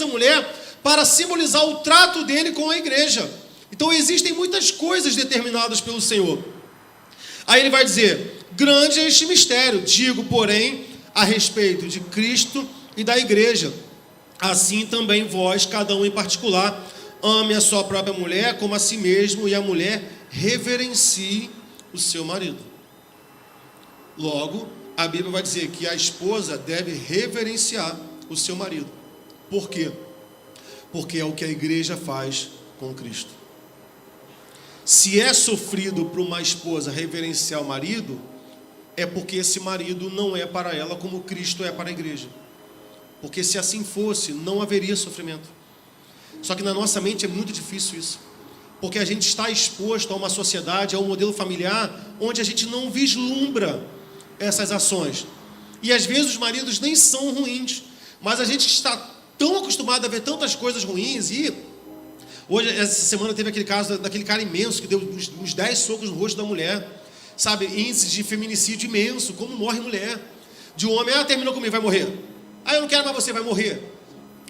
a mulher para simbolizar o trato dele com a igreja. Então existem muitas coisas determinadas pelo Senhor. Aí ele vai dizer, grande é este mistério, digo, porém, a respeito de Cristo e da igreja. Assim também vós, cada um em particular, ame a sua própria mulher como a si mesmo, e a mulher reverencie o seu marido. Logo, a Bíblia vai dizer que a esposa deve reverenciar o seu marido. Por quê? Porque é o que a igreja faz com Cristo. Se é sofrido para uma esposa reverenciar o marido, é porque esse marido não é para ela como Cristo é para a igreja. Porque se assim fosse, não haveria sofrimento. Só que na nossa mente é muito difícil isso. Porque a gente está exposto a uma sociedade, a um modelo familiar, onde a gente não vislumbra essas ações. E às vezes os maridos nem são ruins, mas a gente está tão acostumado a ver tantas coisas ruins. E hoje, essa semana, teve aquele caso daquele cara imenso que deu uns 10 socos no rosto da mulher. Sabe, índice de feminicídio imenso, como morre mulher. De um homem, terminou comigo, vai morrer. Eu não quero mais você, vai morrer.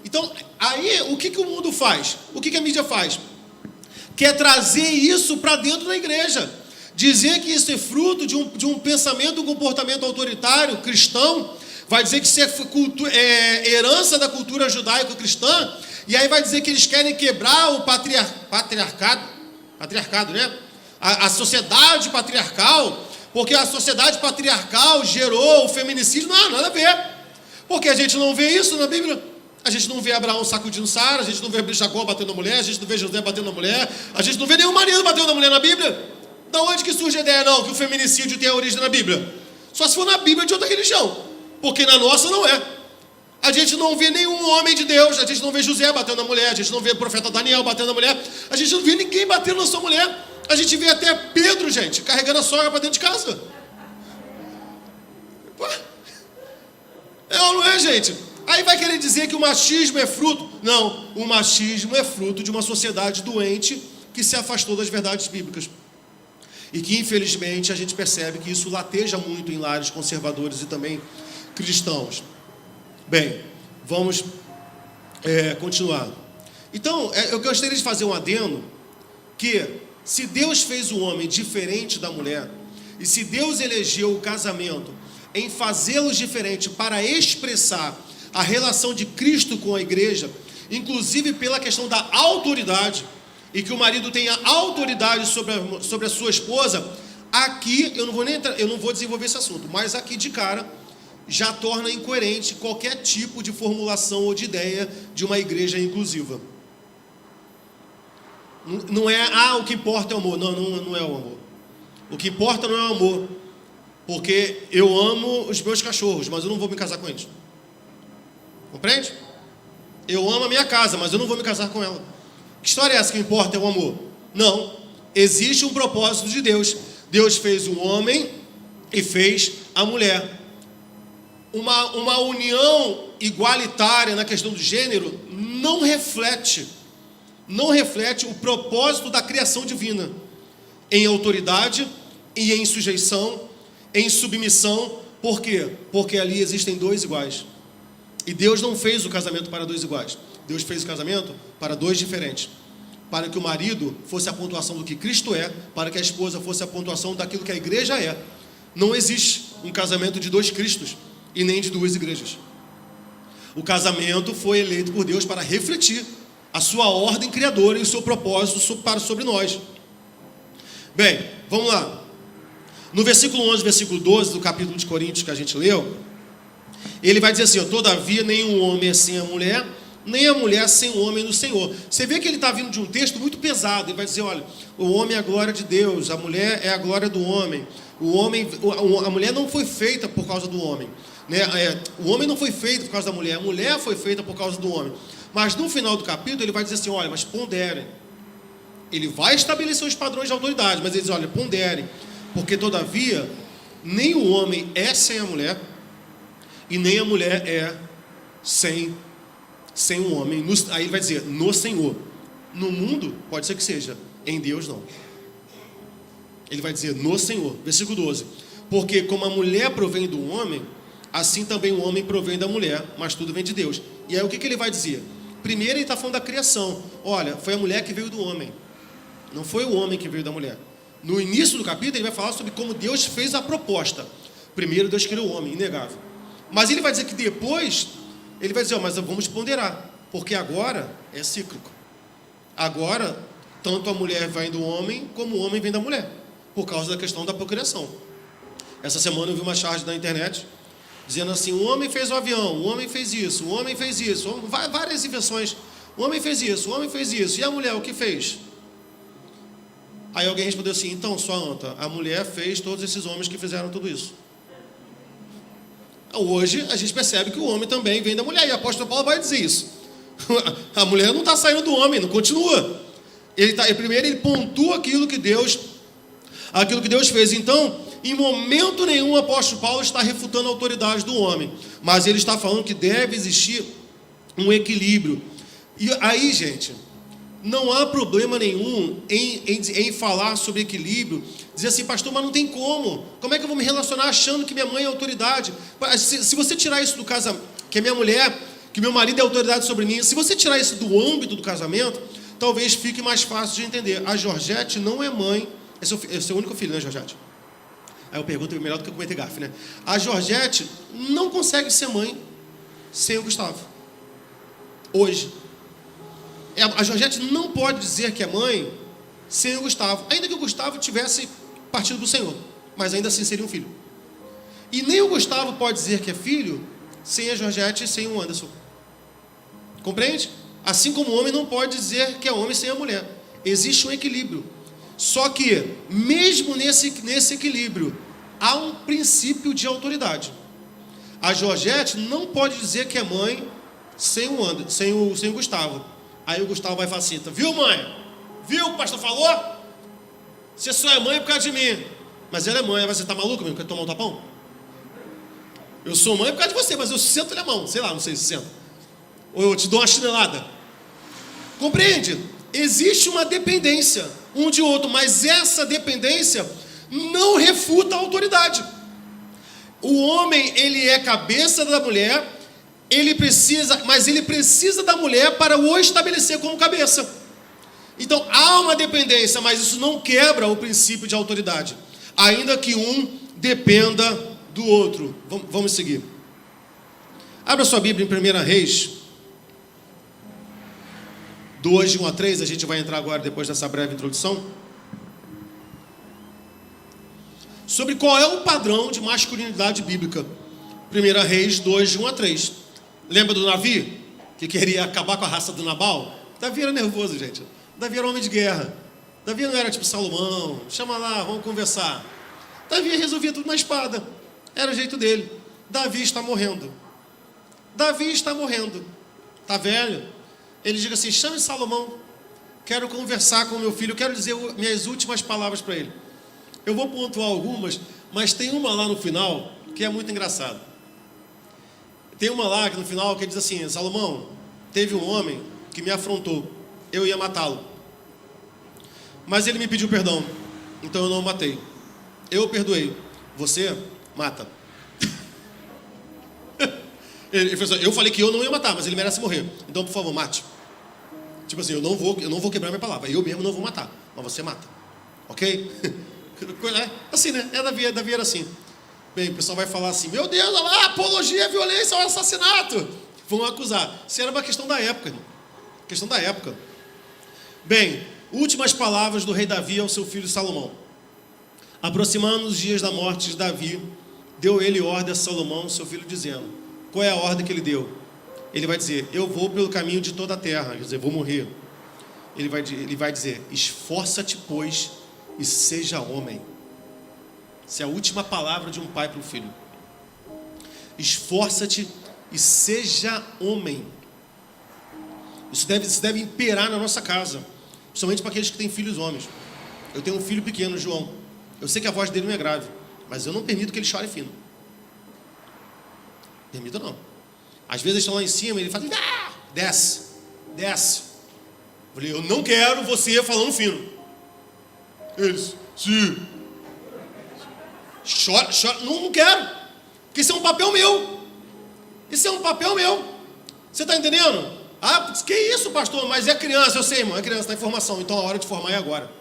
Então, aí, o que o mundo faz? O que a mídia faz? Quer trazer isso para dentro da igreja. Dizer que isso é fruto de um pensamento, um comportamento autoritário, cristão. Vai dizer que isso é herança da cultura judaico-cristã. E aí vai dizer que eles querem quebrar o patriarcado, né? A sociedade patriarcal, porque a sociedade patriarcal gerou o feminicídio. Não, nada a ver. Porque a gente não vê isso na Bíblia. A gente não vê Abraão sacudindo Sara, a gente não vê Jacó batendo na mulher, a gente não vê José batendo na mulher, a gente não vê nenhum marido batendo na mulher na Bíblia. Da onde que surge a ideia, não, que o feminicídio tem a origem na Bíblia? Só se for na Bíblia de outra religião, porque na nossa não é. A gente não vê nenhum homem de Deus, a gente não vê José batendo na mulher, a gente não vê o profeta Daniel batendo na mulher, a gente não vê ninguém batendo na sua mulher. A gente vê até Pedro, gente, carregando a sogra para dentro de casa. É ou não é, gente? Aí vai querer dizer que o machismo é fruto? Não, o machismo é fruto de uma sociedade doente que se afastou das verdades bíblicas. E que, infelizmente, a gente percebe que isso lateja muito em lares conservadores e também cristãos. Bem, vamos continuar. Então, eu gostaria de fazer um adendo que, se Deus fez o homem diferente da mulher, e se Deus elegeu o casamento em fazê-los diferente para expressar a relação de Cristo com a igreja, inclusive pela questão da autoridade, e que o marido tenha autoridade sobre a sua esposa, aqui eu não vou desenvolver esse assunto, mas aqui de cara já torna incoerente qualquer tipo de formulação ou de ideia de uma igreja inclusiva. Não é, o que importa é o amor. Não é o amor. O que importa não é o amor, porque eu amo os meus cachorros, mas eu não vou me casar com eles. Compreende? Eu amo a minha casa, mas eu não vou me casar com ela. Que história é essa que importa é o amor? Não. Existe um propósito de Deus. Deus fez o homem e fez a mulher. Uma união igualitária na questão do gênero não reflete o propósito da criação divina em autoridade e em sujeição, em submissão. Por quê? Porque ali existem dois iguais. E Deus não fez o casamento para dois iguais. Deus fez o casamento para dois diferentes. Para que o marido fosse a pontuação do que Cristo é, para que a esposa fosse a pontuação daquilo que a igreja é. Não existe um casamento de dois Cristos e nem de duas igrejas. O casamento foi eleito por Deus para refletir a sua ordem criadora e o seu propósito sobre nós. Bem, vamos lá. No versículo 11, versículo 12 do capítulo de Coríntios que a gente leu, ele vai dizer assim, todavia nenhum homem é sem a mulher, nem a mulher sem o homem no Senhor. Você vê que ele está vindo de um texto muito pesado. Ele vai dizer, olha, o homem é a glória de Deus, a mulher é a glória do homem. A mulher não foi feita por causa do homem, né? O homem não foi feito por causa da mulher, a mulher foi feita por causa do homem. Mas no final do capítulo ele vai dizer assim, olha, mas ponderem. Ele vai estabelecer os padrões de autoridade, mas ele diz, olha, ponderem. Porque, todavia, nem o homem é sem a mulher, e nem a mulher é sem o homem. Aí ele vai dizer, no Senhor. No mundo, pode ser que seja, em Deus não. Ele vai dizer, no Senhor. Versículo 12. Porque como a mulher provém do homem, assim também o homem provém da mulher, mas tudo vem de Deus. E aí o que ele vai dizer? Primeiro ele está falando da criação. Olha, foi a mulher que veio do homem, não foi o homem que veio da mulher. No início do capítulo ele vai falar sobre como Deus fez a proposta. Primeiro Deus criou o homem, inegável. Mas ele vai dizer que depois, ele vai dizer, mas vamos ponderar, porque agora é cíclico. Agora, tanto a mulher vem do homem, como o homem vem da mulher, por causa da questão da procriação. Essa semana eu vi uma charge na internet, dizendo assim, o homem fez o avião, o homem fez isso, o homem fez isso, várias invenções, o homem fez isso, o homem fez isso, e a mulher o que fez? Aí alguém respondeu assim, então, sua anta, a mulher fez todos esses homens que fizeram tudo isso. Hoje a gente percebe que o homem também vem da mulher, e o apóstolo Paulo vai dizer isso. A mulher não está saindo do homem, não continua. Primeiro ele pontua aquilo que Deus fez. Então, em momento nenhum o apóstolo Paulo está refutando a autoridade do homem, mas ele está falando que deve existir um equilíbrio. E aí, gente, não há problema nenhum em falar sobre equilíbrio, dizer assim, pastor, mas não tem como é que eu vou me relacionar achando que minha mãe é autoridade? Se você tirar isso do casamento, que é minha mulher, que meu marido é autoridade sobre mim, se você tirar isso do âmbito do casamento, talvez fique mais fácil de entender. A Georgette não é mãe, é seu único filho, né, Georgette? Aí eu pergunto, melhor do que eu cometer gafe, né? A Georgette não consegue ser mãe sem o Gustavo. Hoje. A Georgette não pode dizer que é mãe sem o Gustavo, ainda que o Gustavo tivesse partido para o Senhor, mas ainda assim seria um filho. E nem o Gustavo pode dizer que é filho sem a Georgette e sem o Anderson. Compreende? Assim como o homem não pode dizer que é homem sem a mulher. Existe um equilíbrio. Só que, mesmo nesse equilíbrio, há um princípio de autoridade. A Georgette não pode dizer que é mãe sem o Anderson, sem o Gustavo. Aí o Gustavo vai falar assim, viu, mãe? Viu o que o pastor falou? Você só é mãe por causa de mim. Mas ela é mãe, você está maluco mesmo? Quer tomar um tapão? Eu sou mãe por causa de você, mas eu sento na mão. Sei lá, não sei se senta. Ou eu te dou uma chinelada. Compreende? Existe uma dependência um de outro, mas essa dependência não refuta a autoridade. O homem, ele é cabeça da mulher, mas ele precisa da mulher para o estabelecer como cabeça. Então há uma dependência, mas isso não quebra o princípio de autoridade, ainda que um dependa do outro. Vamos seguir. Abra sua Bíblia em 1 Reis 2, de 1 a 3, a gente vai entrar agora depois dessa breve introdução, sobre qual é o padrão de masculinidade bíblica. 1 Reis 2, de 1 a 3. Lembra do Davi, que queria acabar com a raça do Nabal? Davi era nervoso, gente. Davi era homem de guerra. Davi não era tipo Salomão, chama lá, vamos conversar. Davi resolvia tudo na espada, era o jeito dele. Davi está morrendo. Está velho. Ele diz assim, chame Salomão, quero conversar com meu filho, quero dizer minhas últimas palavras para ele. Eu vou pontuar algumas, mas tem uma lá no final que é muito engraçada. Tem uma lá que no final que diz assim, Salomão, teve um homem que me afrontou, eu ia matá-lo, mas ele me pediu perdão, então eu não o matei. Eu o perdoei, você mata. Ele falou assim, eu falei que eu não ia matar, mas ele merece morrer, então por favor mate. Tipo assim, eu não vou quebrar minha palavra, eu mesmo não vou matar, mas você mata, ok? Assim, né? Davi era assim. Bem, o pessoal vai falar assim, meu Deus, olha lá, apologia à violência, ao assassinato. Vão acusar. Isso era uma questão da época, irmão. Questão da época. Bem, últimas palavras do rei Davi ao seu filho Salomão. Aproximando os dias da morte de Davi, deu ele ordem a Salomão, seu filho, dizendo, qual é a ordem que ele deu? Ele vai dizer, eu vou pelo caminho de toda a terra, quer dizer, vou morrer. Ele vai dizer, esforça-te, pois, e seja homem. Essa é a última palavra de um pai para o filho. Esforça-te e seja homem. Isso deve imperar na nossa casa, principalmente para aqueles que têm filhos homens. Eu tenho um filho pequeno, João. Eu sei que a voz dele não é grave, mas eu não permito que ele chore fino. Permito não. Às vezes eles estão lá em cima e ele fala, desce. Eu falei, eu não quero você falando fino. Eles, sim. Chora, não quero. Porque isso é um papel meu. Você está entendendo? Ah, que isso, pastor? Mas é criança, eu sei, irmão, é criança, está em formação. Então a hora de formar é agora.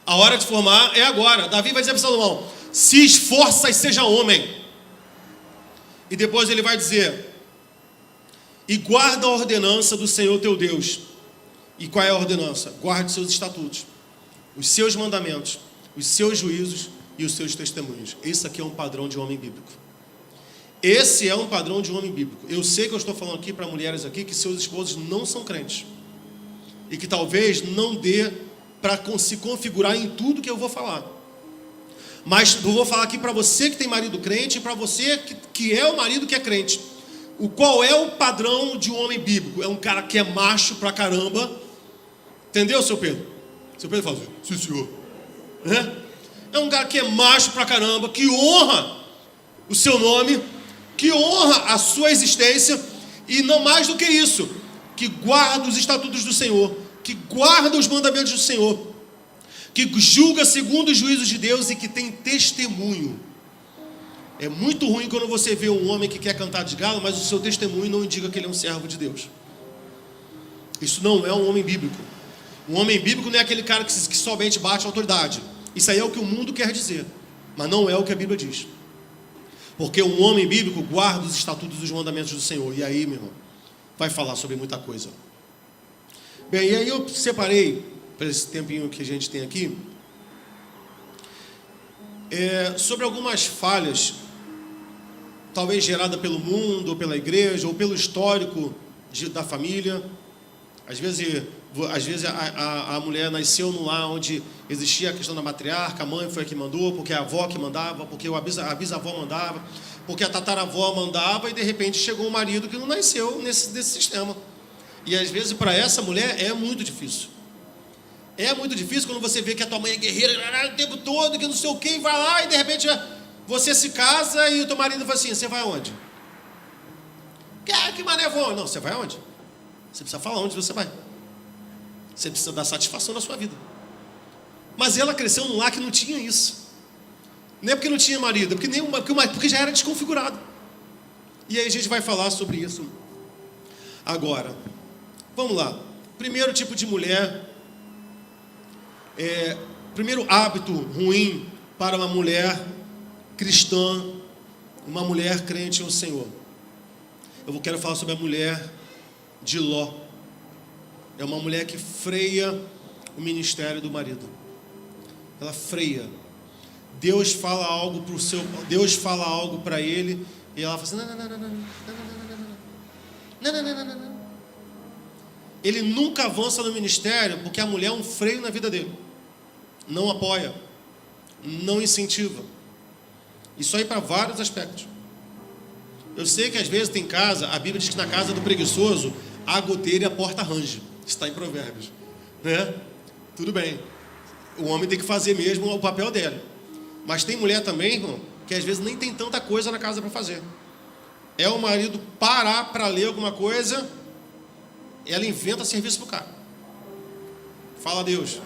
A hora de formar é agora. Davi vai dizer para Salomão, se esforça e seja homem. E depois ele vai dizer, e guarda a ordenança do Senhor teu Deus. E qual é a ordenança? Guarde seus estatutos, os seus mandamentos, os seus juízos e os seus testemunhos. Esse aqui é um padrão de homem bíblico. Esse é um padrão de homem bíblico. Eu sei que eu estou falando aqui para mulheres aqui que seus esposos não são crentes. E que talvez não dê para se configurar em tudo que eu vou falar. Mas eu vou falar aqui para você que tem marido crente e para você que é o marido que é crente. Qual é o padrão de um homem bíblico? É um cara que é macho pra caramba. Entendeu, seu Pedro? Seu Pedro fala, sim, senhor. É um cara que é macho pra caramba, que honra o seu nome, que honra a sua existência, e não mais do que isso, que guarda os estatutos do Senhor, que guarda os mandamentos do Senhor, que julga segundo os juízos de Deus e que tem testemunho. É muito ruim quando você vê um homem que quer cantar de galo, mas o seu testemunho não indica que ele é um servo de Deus. Isso não é um homem bíblico. Um homem bíblico não é aquele cara que somente bate a autoridade. Isso aí é o que o mundo quer dizer, mas não é o que a Bíblia diz. Porque um homem bíblico guarda os estatutos e os mandamentos do Senhor. E aí, meu irmão, vai falar sobre muita coisa. Bem, e aí eu separei, para esse tempinho que a gente tem aqui, sobre algumas falhas, talvez gerada pelo mundo, ou pela igreja, ou pelo histórico da família. Às vezes a mulher nasceu num lar onde existia a questão da matriarca, a mãe foi a que mandou, porque a avó que mandava, porque a bisavó mandava, porque a tataravó mandava, e de repente chegou um marido que não nasceu nesse sistema. E às vezes para essa mulher é muito difícil. É muito difícil quando você vê que a tua mãe é guerreira o tempo todo, que não sei o que, e vai lá e de repente você se casa e o teu marido fala assim, você vai aonde? Que mané vou? Não, você vai aonde? Você precisa falar onde você vai. Você precisa dar satisfação na sua vida. Mas ela cresceu num lar que não tinha isso. Não é porque não tinha marido, é porque já era desconfigurado. E aí a gente vai falar sobre isso agora. Vamos lá. Primeiro tipo de mulher, primeiro hábito ruim para uma mulher cristã, uma mulher crente ao Senhor. Eu quero falar sobre a mulher de Ló. É uma mulher que freia o ministério do marido. Ela freia. Deus fala algo para ele e ela fala assim, não. Ele nunca avança no ministério porque a mulher é um freio na vida dele. Não apoia, não incentiva. Isso aí para vários aspectos. Eu sei que às vezes tem casa, a Bíblia diz que na casa do preguiçoso a goteira e a porta range. Está em Provérbios, né? Tudo bem. O homem tem que fazer mesmo o papel dela. Mas tem mulher também, irmão, que às vezes nem tem tanta coisa na casa para fazer. É o marido parar para ler alguma coisa, ela inventa serviço para o cara. Fala a Deus.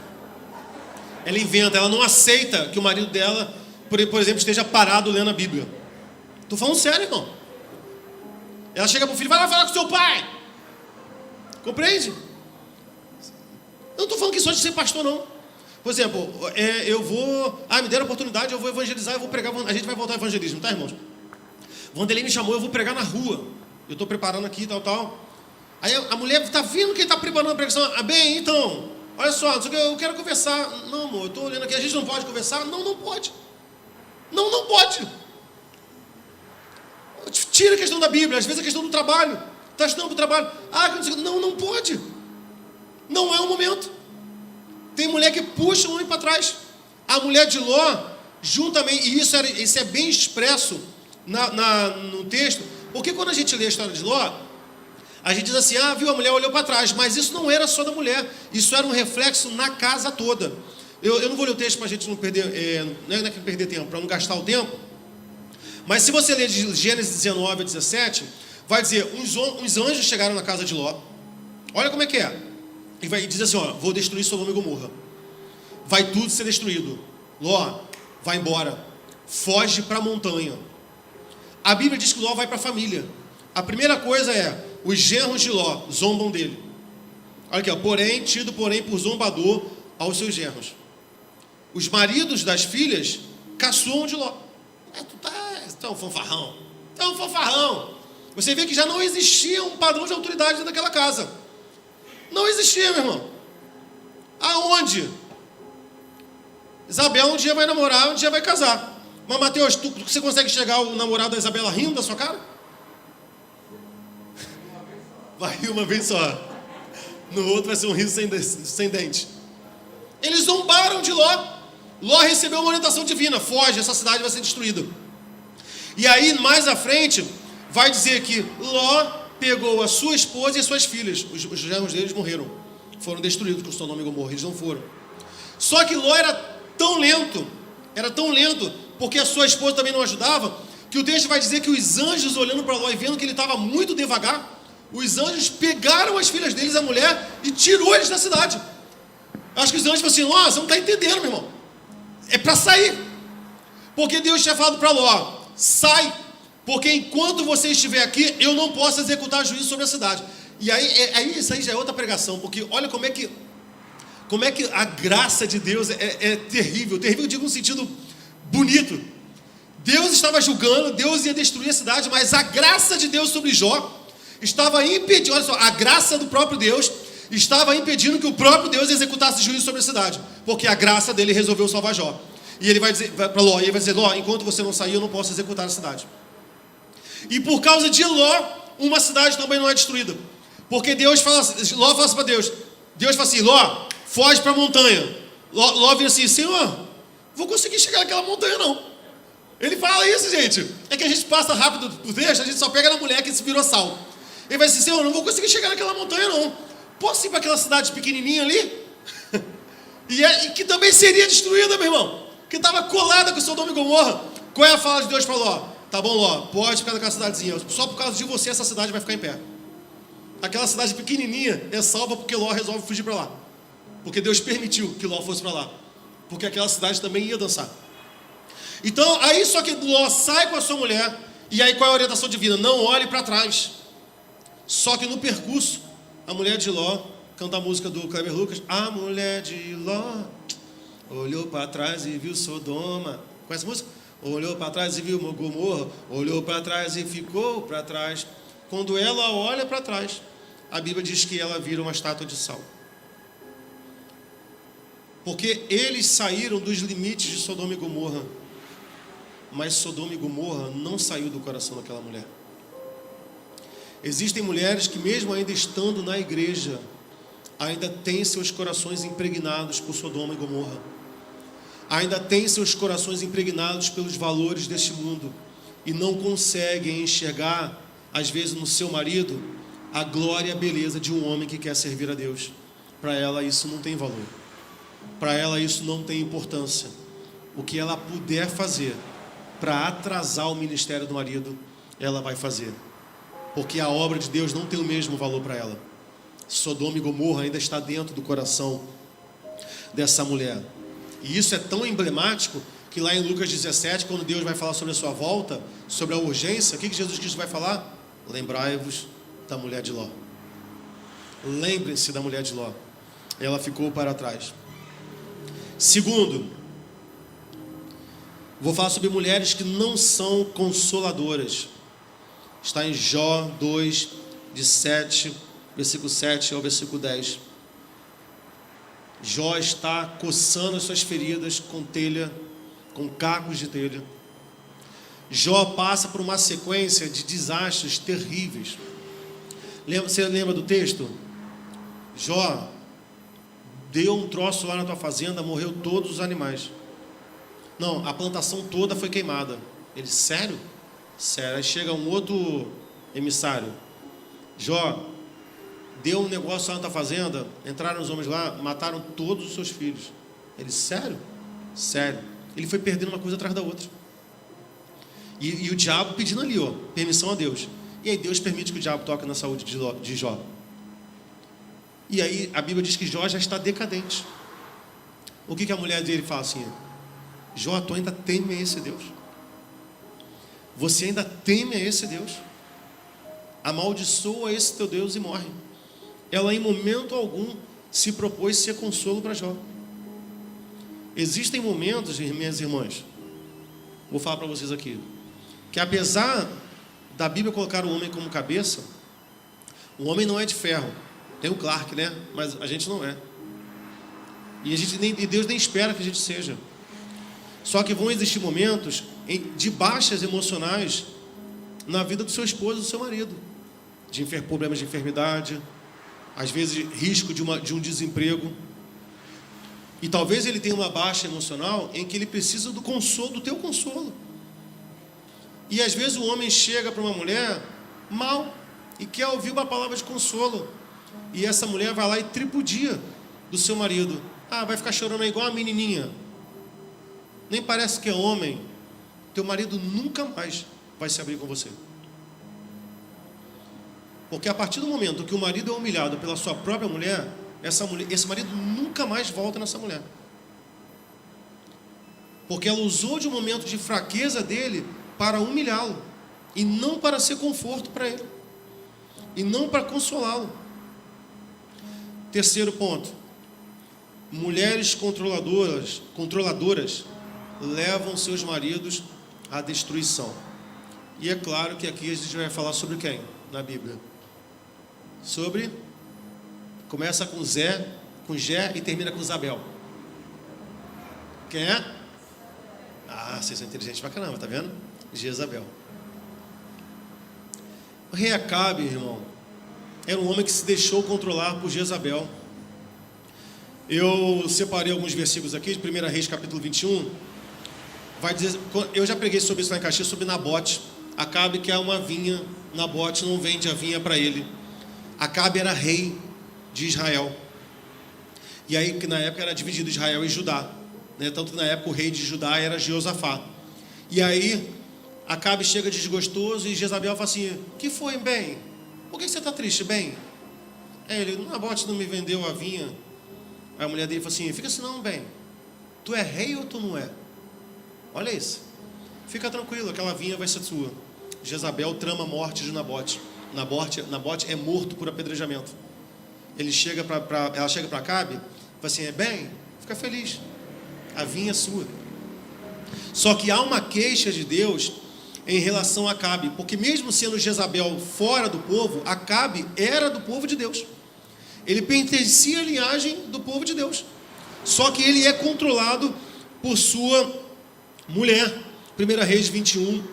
Ela inventa, ela não aceita que o marido dela, por exemplo, esteja parado lendo a Bíblia. Estou falando sério, irmão. Ela chega para o filho, vai lá falar com seu pai. Compreende? Eu não estou falando que só de ser pastor, não. Por exemplo, me deram a oportunidade, eu vou evangelizar, eu vou pregar, a gente vai voltar ao evangelismo, tá, irmãos? Vanderlei me chamou, eu vou pregar na rua. Eu estou preparando aqui, tal. Aí a mulher está vendo que ele está preparando a pregação. Bem, então, olha só, eu quero conversar. Não, amor, eu estou olhando aqui, a gente não pode conversar? Não pode. Não pode. Tira a questão da Bíblia, às vezes a questão do trabalho. Está estudando para o trabalho. Não pode. Não é o momento. Tem mulher que puxa o homem para trás. A mulher de Ló, juntamente, e isso é bem expresso no texto, porque quando a gente lê a história de Ló, a gente diz assim, a mulher olhou para trás, mas isso não era só da mulher, isso era um reflexo na casa toda. Eu não vou ler o texto para a gente não perder, não é que perder tempo, para não gastar o tempo. Mas se você ler de Gênesis 19 a 17, vai dizer, uns anjos chegaram na casa de Ló. Olha como é que é. E diz assim, ó, vou destruir Sodoma e Gomorra. Vai tudo ser destruído. Ló, vai embora. Foge para a montanha. A Bíblia diz que Ló vai para a família. A primeira coisa é, os genros de Ló zombam dele. Olha aqui, ó, tido por zombador aos seus genros. Os maridos das filhas caçoam de Ló. Tu é um fanfarrão. Tu é um fanfarrão. Você vê que já não existia um padrão de autoridade dentro daquela casa. Não existia, meu irmão. Aonde? Isabela um dia vai namorar, um dia vai casar. Mas, Mateus, você consegue enxergar o namorado da Isabela rindo da sua cara? Vai rir uma vez só. No outro vai ser um riso sem dente. Eles zombaram de Ló. Ló recebeu uma orientação divina. Foge, essa cidade vai ser destruída. E aí, mais à frente, vai dizer que Ló pegou a sua esposa e as suas filhas. Os genros deles morreram. Foram destruídos com Sodoma e Gomorra. Eles não foram. Só que Ló era tão lento, porque a sua esposa também não ajudava, que o texto vai dizer que os anjos, olhando para Ló e vendo que ele estava muito devagar, os anjos pegaram as filhas deles, a mulher, e tirou eles da cidade. Acho que os anjos falaram assim, Ló, você não está entendendo, meu irmão. É para sair. Porque Deus tinha falado para Ló, sai, porque enquanto você estiver aqui, eu não posso executar juízo sobre a cidade. E aí isso aí já é outra pregação, porque olha como é que a graça de Deus é terrível. Terrível, eu digo no sentido bonito. Deus estava julgando, Deus ia destruir a cidade, mas a graça de Deus sobre Jó estava impedindo, olha só, a graça do próprio Deus estava impedindo que o próprio Deus executasse juízo sobre a cidade, porque a graça dele resolveu salvar Jó. E ele vai dizer para Ló, Ló, enquanto você não sair, eu não posso executar a cidade. E por causa de Ló, uma cidade também não é destruída. Porque Deus fala, Ló fala assim para Deus fala assim, Ló, foge para a montanha. Ló vira assim, Senhor, vou conseguir chegar naquela montanha não. Ele fala isso, gente. É que a gente passa rápido o texto, a gente só pega na mulher que se virou sal. Ele vai dizer, Senhor, não vou conseguir chegar naquela montanha não. Posso ir para aquela cidade pequenininha ali? e que também seria destruída, meu irmão. Que estava colada com Sodoma e Gomorra. Qual é a fala de Deus para Ló? Tá bom, Ló, pode ficar naquela cidadezinha. Só por causa de você essa cidade vai ficar em pé. Aquela cidade pequenininha é salva porque Ló resolve fugir para lá. Porque Deus permitiu que Ló fosse para lá. Porque aquela cidade também ia dançar. Então, aí só que Ló sai com a sua mulher. E aí qual é a orientação divina? Não olhe para trás. Só que no percurso, a mulher de Ló canta a música do Kleber Lucas. A mulher de Ló olhou para trás e viu Sodoma. Conhece a música? Olhou para trás e viu Gomorra. Olhou para trás e ficou para trás. Quando ela olha para trás, a Bíblia diz que ela vira uma estátua de sal. Porque eles saíram dos limites de Sodoma e Gomorra. Mas Sodoma e Gomorra não saiu do coração daquela mulher. Existem mulheres que mesmo ainda estando na igreja, ainda têm seus corações impregnados por Sodoma e Gomorra. Ainda têm seus corações impregnados pelos valores deste mundo. E não conseguem enxergar, às vezes no seu marido, a glória e a beleza de um homem que quer servir a Deus. Para ela isso não tem valor. Para ela isso não tem importância. O que ela puder fazer para atrasar o ministério do marido, ela vai fazer. Porque a obra de Deus não tem o mesmo valor para ela. Sodoma e Gomorra ainda está dentro do coração dessa mulher. E isso é tão emblemático que lá em Lucas 17, quando Deus vai falar sobre a sua volta, sobre a urgência, o que Jesus Cristo vai falar? Lembrai-vos da mulher de Ló. Lembrem-se da mulher de Ló. Ela ficou para trás. Segundo, vou falar sobre mulheres que não são consoladoras. Está em Jó 2, versículo 7 ao versículo 10. Jó está coçando as suas feridas com telha, com cacos de telha. Jó passa por uma sequência de desastres terríveis. Você lembra do texto? Jó, deu um troço lá na tua fazenda, morreu todos os animais. Não, a plantação toda foi queimada. Ele, sério? Sério. Aí chega um outro emissário. Jó, deu um negócio lá na tua fazenda, entraram os homens lá, mataram todos os seus filhos. Ele, sério? Sério. Ele foi perdendo uma coisa atrás da outra. E o diabo pedindo ali, permissão a Deus. E aí Deus permite que o diabo toque na saúde de Jó. E aí a Bíblia diz que Jó já está decadente. O que a mulher dele fala assim? Jó, tu ainda teme a esse Deus? Você ainda teme a esse Deus? Amaldiçoa esse teu Deus e morre. Ela em momento algum se propôs ser consolo para Jó. Existem momentos, minhas irmãs, vou falar para vocês aqui, que apesar da Bíblia colocar o homem como cabeça, o homem não é de ferro. Tem o Clark, né? Mas a gente não é. E Deus nem espera que a gente seja. Só que vão existir momentos de baixas emocionais na vida do seu esposo e do seu marido. De problemas de enfermidade, às vezes risco de um desemprego. E talvez ele tenha uma baixa emocional em que ele precisa do consolo, do teu consolo. E às vezes o homem chega para uma mulher mal e quer ouvir uma palavra de consolo. E essa mulher vai lá e tripudia do seu marido. Vai ficar chorando igual a menininha. Nem parece que é homem. Teu marido nunca mais vai se abrir com você. Porque a partir do momento que o marido é humilhado pela sua própria mulher, esse marido nunca mais volta nessa mulher. Porque ela usou de um momento de fraqueza dele para humilhá-lo. E não para ser conforto para ele. E não para consolá-lo. Terceiro ponto. Mulheres controladoras levam seus maridos à destruição. E é claro que aqui a gente vai falar sobre quem na Bíblia? Começa com Zé, com Gé e termina com Zabel. Quem é? Vocês são inteligentes pra caramba, tá vendo? Jezabel. O rei Acabe, irmão, era um homem que se deixou controlar por Jezabel. Eu separei alguns versículos aqui, de 1 Reis capítulo 21. Vai dizer, eu já preguei sobre isso lá em Caxias, sobre Nabote. Acabe quer uma vinha, Nabote não vende a vinha para ele. Acabe era rei de Israel. E aí, que na época era dividido Israel e Judá, né? Tanto que na época o rei de Judá era Jeosafá. E aí, Acabe chega desgostoso e Jezabel fala assim: que foi, bem? Por que você está triste, bem? Ele, Nabote não me vendeu a vinha. Aí a mulher dele fala assim: fica assim não, bem. Tu é rei ou tu não é? Olha isso. Fica tranquilo, aquela vinha vai ser sua. Jezabel trama a morte de Nabote. Nabote é morto por apedrejamento. Ela chega para Acabe e fala assim: bem, fica feliz, a vinha é sua. Só que há uma queixa de Deus em relação a Acabe, porque mesmo sendo Jezabel fora do povo, Acabe era do povo de Deus. Ele pertencia à linhagem do povo de Deus. Só que ele é controlado por sua mulher. 1 Reis 21,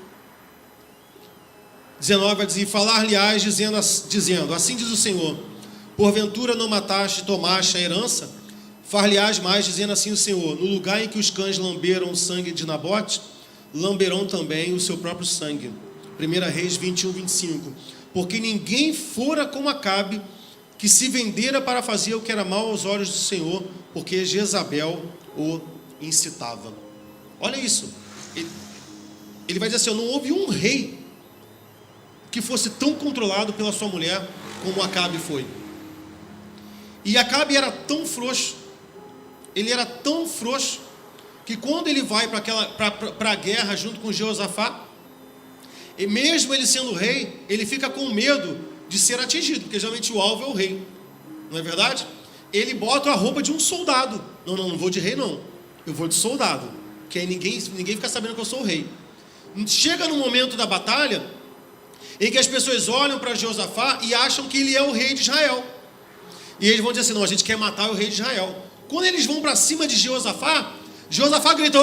19 vai dizer: falar-lhe-ás dizendo, assim diz o Senhor, porventura não mataste e tomaste a herança? Far-lhe-ás mais, dizendo assim o Senhor: no lugar em que os cães lamberam o sangue de Nabote, lamberão também o seu próprio sangue. 1 Reis 21, 25. Porque ninguém fora como Acabe, que se vendera para fazer o que era mal aos olhos do Senhor, porque Jezabel o incitava. Olha isso. Ele vai dizer assim: não houve um rei que fosse tão controlado pela sua mulher como Acabe foi. E Acabe era tão frouxo, ele era tão frouxo, que quando ele vai para a guerra junto com Jeosafá, e mesmo ele sendo rei, ele fica com medo de ser atingido, porque geralmente o alvo é o rei, não é verdade? Ele bota a roupa de um soldado. Não vou de rei não, eu vou de soldado, que aí ninguém fica sabendo que eu sou o rei. Chega no momento da batalha em que as pessoas olham para Jeosafá e acham que ele é o rei de Israel. E eles vão dizer assim: não, a gente quer matar o rei de Israel. Quando eles vão para cima de Jeosafá, Jeosafá grita: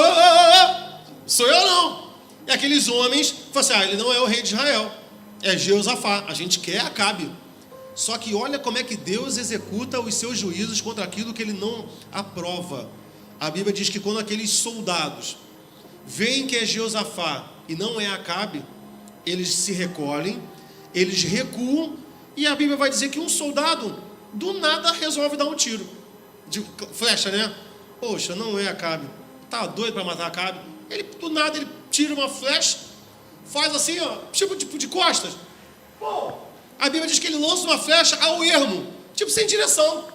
sou eu não. E aqueles homens falam assim: ele não é o rei de Israel, é Jeosafá, a gente quer Acabe. Só que olha como é que Deus executa os seus juízos contra aquilo que ele não aprova. A Bíblia diz que quando aqueles soldados veem que é Jeosafá e não é Acabe, eles se recolhem, eles recuam, e a Bíblia vai dizer que um soldado do nada resolve dar um tiro de flecha, né? Poxa, não é Acabe. Tá doido para matar Acabe. Ele, do nada, ele tira uma flecha, faz assim, ó, tipo de costas. Pô, a Bíblia diz que ele lança uma flecha ao ermo, tipo sem direção.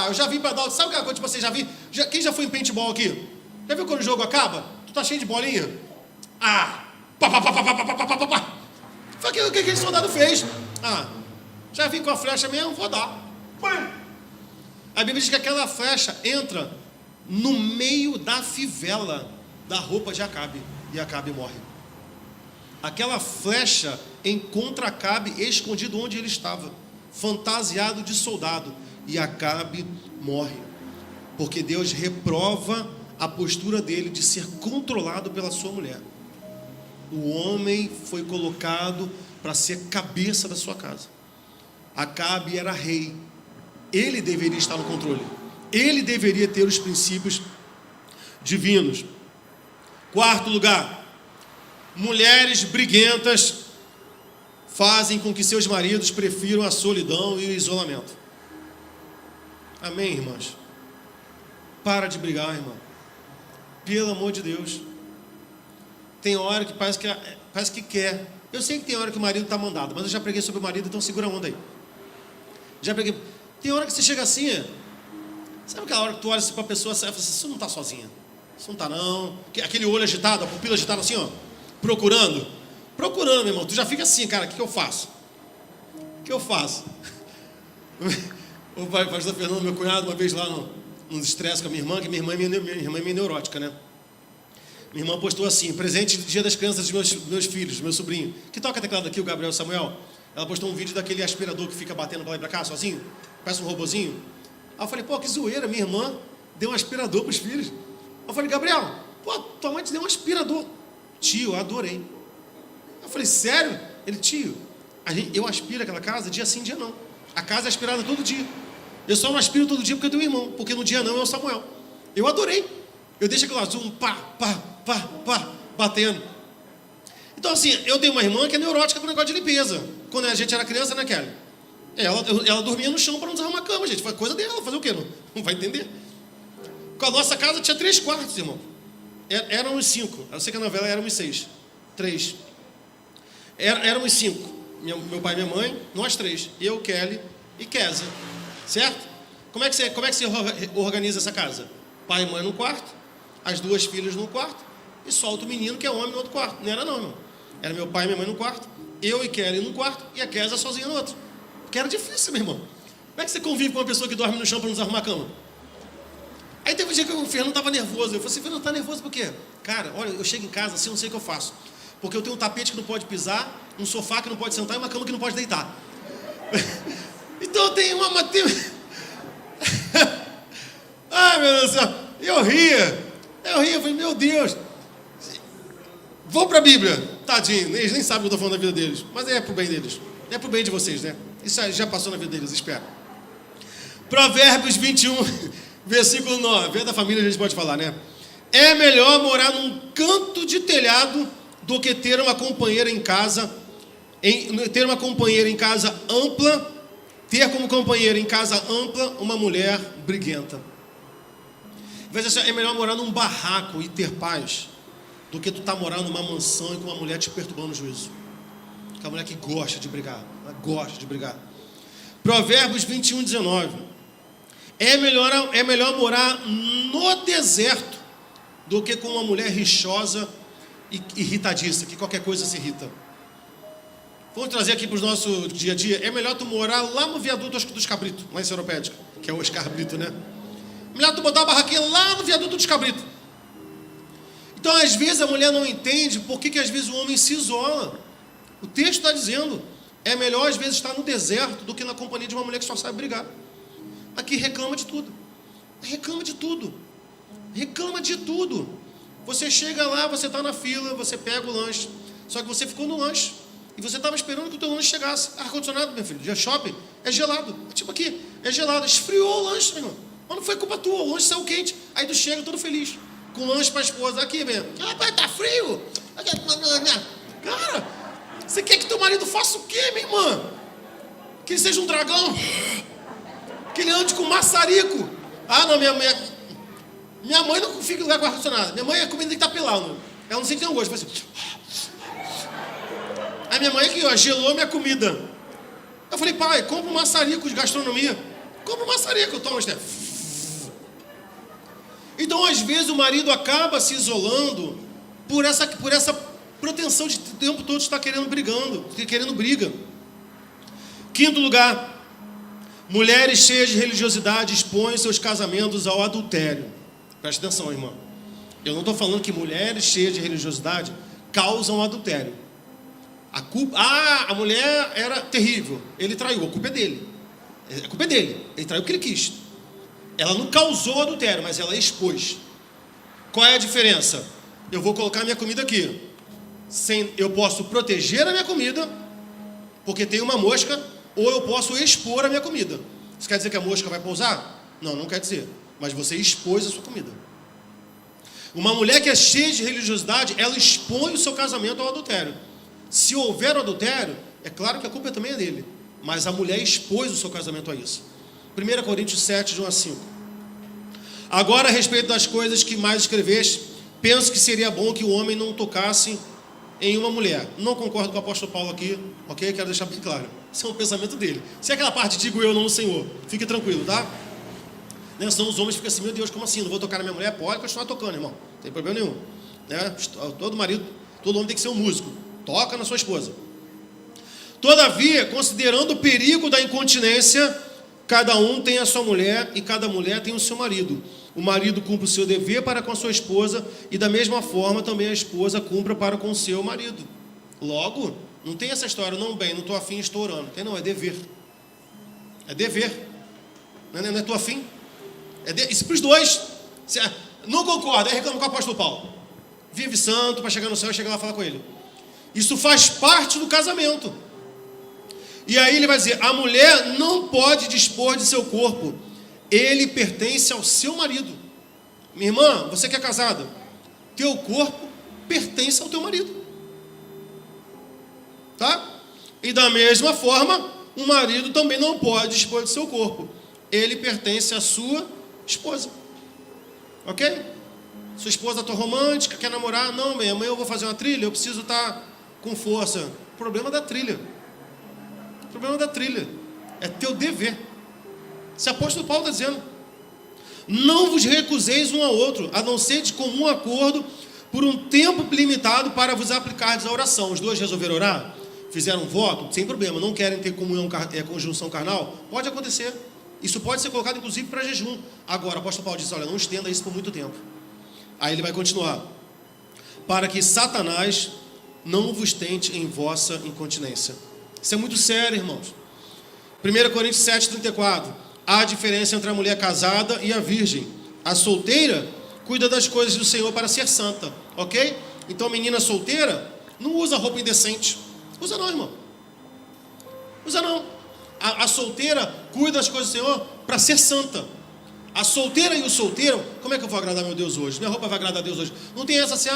Eu já vi para dar. Sabe aquela coisa, tipo, você já vi? Quem já foi em paintball aqui? Já viu quando o jogo acaba? Tu tá cheio de bolinha? Pá. Foi o que aquele soldado fez. Já vim com a flecha mesmo, vou dar. A Bíblia diz que aquela flecha entra no meio da fivela da roupa de Acabe, e Acabe morre. Aquela flecha encontra Acabe escondido onde ele estava, fantasiado de soldado, e Acabe morre, porque Deus reprova a postura dele de ser controlado pela sua mulher. O homem foi colocado para ser cabeça da sua casa. Acabe era rei, ele deveria estar no controle, ele deveria ter os princípios divinos. Quarto lugar, mulheres briguentas fazem com que seus maridos prefiram a solidão e o isolamento. Amém, irmãs? Para de brigar, irmão. Pelo amor de Deus. Tem hora que parece que quer. Eu sei que tem hora que o marido está mandado, mas eu já preguei sobre o marido, então segura a onda aí. Já preguei. Tem hora que você chega assim, sabe aquela hora que tu olha assim para a pessoa e fala assim, você não está sozinha. Você não está não. Aquele olho agitado, a pupila agitada assim, ó. Procurando, meu irmão. Tu já fica assim, cara, o que eu faço? O que eu faço? O pastor Fernando, meu cunhado, uma vez lá nos estresse com a minha irmã, que minha irmã é meio neurótica, né? Minha irmã postou assim, presente de dia das crianças dos meus filhos, meu sobrinho, que toca teclado aqui, o Gabriel Samuel. Ela postou um vídeo daquele aspirador que fica batendo pra lá e pra cá, sozinho, parece um robozinho. Aí eu falei, pô, que zoeira, minha irmã deu um aspirador pros filhos. Eu falei, Gabriel, pô, tua mãe te deu um aspirador. Tio, eu adorei. Eu falei, sério? Ele, tio, eu aspiro aquela casa dia sim, dia não. A casa é aspirada todo dia. Eu só não aspiro todo dia porque eu tenho um irmão, porque no dia não é o Samuel. Eu adorei. Eu deixo aquilo azul, pá, batendo. Então assim, eu tenho uma irmã que é neurótica com o negócio de limpeza. Quando a gente era criança, né, Kelly? Ela dormia no chão para não desarrumar a cama, gente. Foi coisa dela, fazer o quê? Não vai entender. Com a nossa casa tinha 3 quartos, irmão. Éramos 5. Eu sei que a novela éramos 6. 3. Éramos 5. Meu pai e minha mãe, nós 3. Eu, Kelly e Kézia. Certo? Como é que você organiza essa casa? Pai e mãe num quarto, as 2 filhas num quarto, e solta o menino que é homem no outro quarto. Não era não, irmão. Era meu pai e minha mãe num quarto, eu e Kelly num quarto, e a Kézia sozinha no outro. Porque era difícil, meu irmão. Como é que você convive com uma pessoa que dorme no chão para não desarrumar a cama? Aí teve um dia que o Fernando estava nervoso. Eu falei assim, Fernando, tá nervoso por quê? Cara, olha, eu chego em casa assim, eu não sei o que eu faço. Porque eu tenho um tapete que não pode pisar, um sofá que não pode sentar e uma cama que não pode deitar. Então eu tenho uma... Ai, meu Deus do céu. Eu ria, eu falei, meu Deus. Vou para a Bíblia. Tadinho, eles nem sabem o que eu estou falando da vida deles. Mas é pro bem deles. É pro bem de vocês, né? Isso já passou na vida deles, espero. Provérbios 21, versículo 9. É da família, a gente pode falar, né? É melhor morar num canto de telhado do que ter uma companheira em casa, ter como companheira em casa ampla uma mulher briguenta. É melhor morar num barraco e ter paz do que tu tá morando numa mansão e com uma mulher te perturbando o juízo. Que é uma mulher que gosta de brigar. Ela gosta de brigar. Provérbios 21, 19. É melhor morar no deserto do que com uma mulher rixosa e irritadiça, que qualquer coisa se irrita. Vamos trazer aqui para o nosso dia a dia. É melhor tu morar lá no viaduto dos Cabritos, lá em Seropédica, que é o Oscar Brito, né? Melhor tu botar a barraquinha lá no viaduto dos Cabritos. Então, às vezes, a mulher não entende por que às vezes o homem se isola. O texto está dizendo, é melhor às vezes estar no deserto do que na companhia de uma mulher que só sabe brigar. Aqui reclama de tudo. Reclama de tudo. Reclama de tudo. Você chega lá, você está na fila, você pega o lanche. Só que você ficou no lanche. E você estava esperando que o teu lanche chegasse. Ar-condicionado, meu filho, de shopping, é gelado. Tipo aqui, é gelado. Esfriou o lanche, meu irmão. Mas não foi culpa tua, o lanche saiu quente. Aí tu chega todo feliz, com o lanche para a esposa. Aqui mesmo. Pai, tá frio. Cara, você quer que teu marido faça o quê, minha irmã? Que ele seja um dragão? Que ele ande com maçarico? Não, Minha mãe não fica em lugar com ar-condicionado. Minha mãe, a comida tem que estar pelando. Ela não sente nenhum gosto. Faz assim. Aí minha mãe aqui, ó, gelou minha comida. Eu falei, pai, compra um maçarico de gastronomia. Compra um maçarico, toma, Steph. Então, às vezes, o marido acaba se isolando por essa pretensão de o tempo todo estar querendo briga. Quinto lugar, mulheres cheias de religiosidade expõem seus casamentos ao adultério. Presta atenção, irmão. Eu não estou falando que mulheres cheias de religiosidade causam adultério. A mulher era terrível, ele traiu, a culpa é dele. A culpa é dele, ele traiu o que ele quis. Ela não causou adultério, mas ela expôs. Qual é a diferença? Eu vou colocar minha comida aqui. Eu posso proteger a minha comida, porque tem uma mosca, ou eu posso expor a minha comida. Isso quer dizer que a mosca vai pousar? Não, não quer dizer. Mas você expôs a sua comida. Uma mulher que é cheia de religiosidade, ela expõe o seu casamento ao adultério. Se houver o adultério, é claro que a culpa também é dele. Mas a mulher expôs o seu casamento a isso. 1 Coríntios 7, de 1 a 5. Agora, a respeito das coisas que mais escreveste, penso que seria bom que o homem não tocasse em uma mulher. Não concordo com o apóstolo Paulo aqui, ok? Quero deixar bem claro. Isso é um pensamento dele. Se é aquela parte, digo eu, não o Senhor. Fique tranquilo, tá? Né? Senão os homens ficam assim, meu Deus, como assim? Não vou tocar na minha mulher? Pode continuar tocando, irmão. Não tem problema nenhum. Né? Todo homem tem que ser um músico. Toca na sua esposa. Todavia, considerando o perigo da incontinência, cada um tem a sua mulher e cada mulher tem o seu marido. O marido cumpre o seu dever para com a sua esposa e da mesma forma também a esposa cumpra para com o seu marido. Logo, não tem essa história, não estou afim, estou orando. Tem não, é dever. É dever. Não é estou afim. Isso para os dois. Não concorda, aí reclama com o apóstolo Paulo. Vive santo para chegar no céu e chegar lá e falar com ele. Isso faz parte do casamento. E aí ele vai dizer, a mulher não pode dispor de seu corpo. Ele pertence ao seu marido. Minha irmã, você que é casada, teu corpo pertence ao teu marido. Tá? E da mesma forma, o marido também não pode dispor de seu corpo. Ele pertence à sua esposa. Ok? Sua esposa está romântica, quer namorar? Não, bem, amanhã eu vou fazer uma trilha, eu preciso estar com força. Problema da trilha. Problema da trilha. É teu dever. Se o apóstolo Paulo está dizendo, não vos recuseis um ao outro, a não ser de comum acordo, por um tempo limitado para vos aplicardes a oração. Os dois resolveram orar, fizeram um voto, sem problema, não querem ter conjunção carnal, pode acontecer. Isso pode ser colocado inclusive para jejum. Agora, o apóstolo Paulo diz, olha, não estenda isso por muito tempo. Aí ele vai continuar. Para que Satanás não vos tente em vossa incontinência. Isso é muito sério, irmãos. 1 Coríntios 7, 34. Há diferença entre a mulher casada e a virgem. A solteira cuida das coisas do Senhor para ser santa, ok? Então a menina solteira não usa roupa indecente. Usa não, irmão. Usa não. A solteira cuida das coisas do Senhor para ser santa. A solteira e o solteiro, como é que eu vou agradar meu Deus hoje? Minha roupa vai agradar a Deus hoje. Não tem essa assim,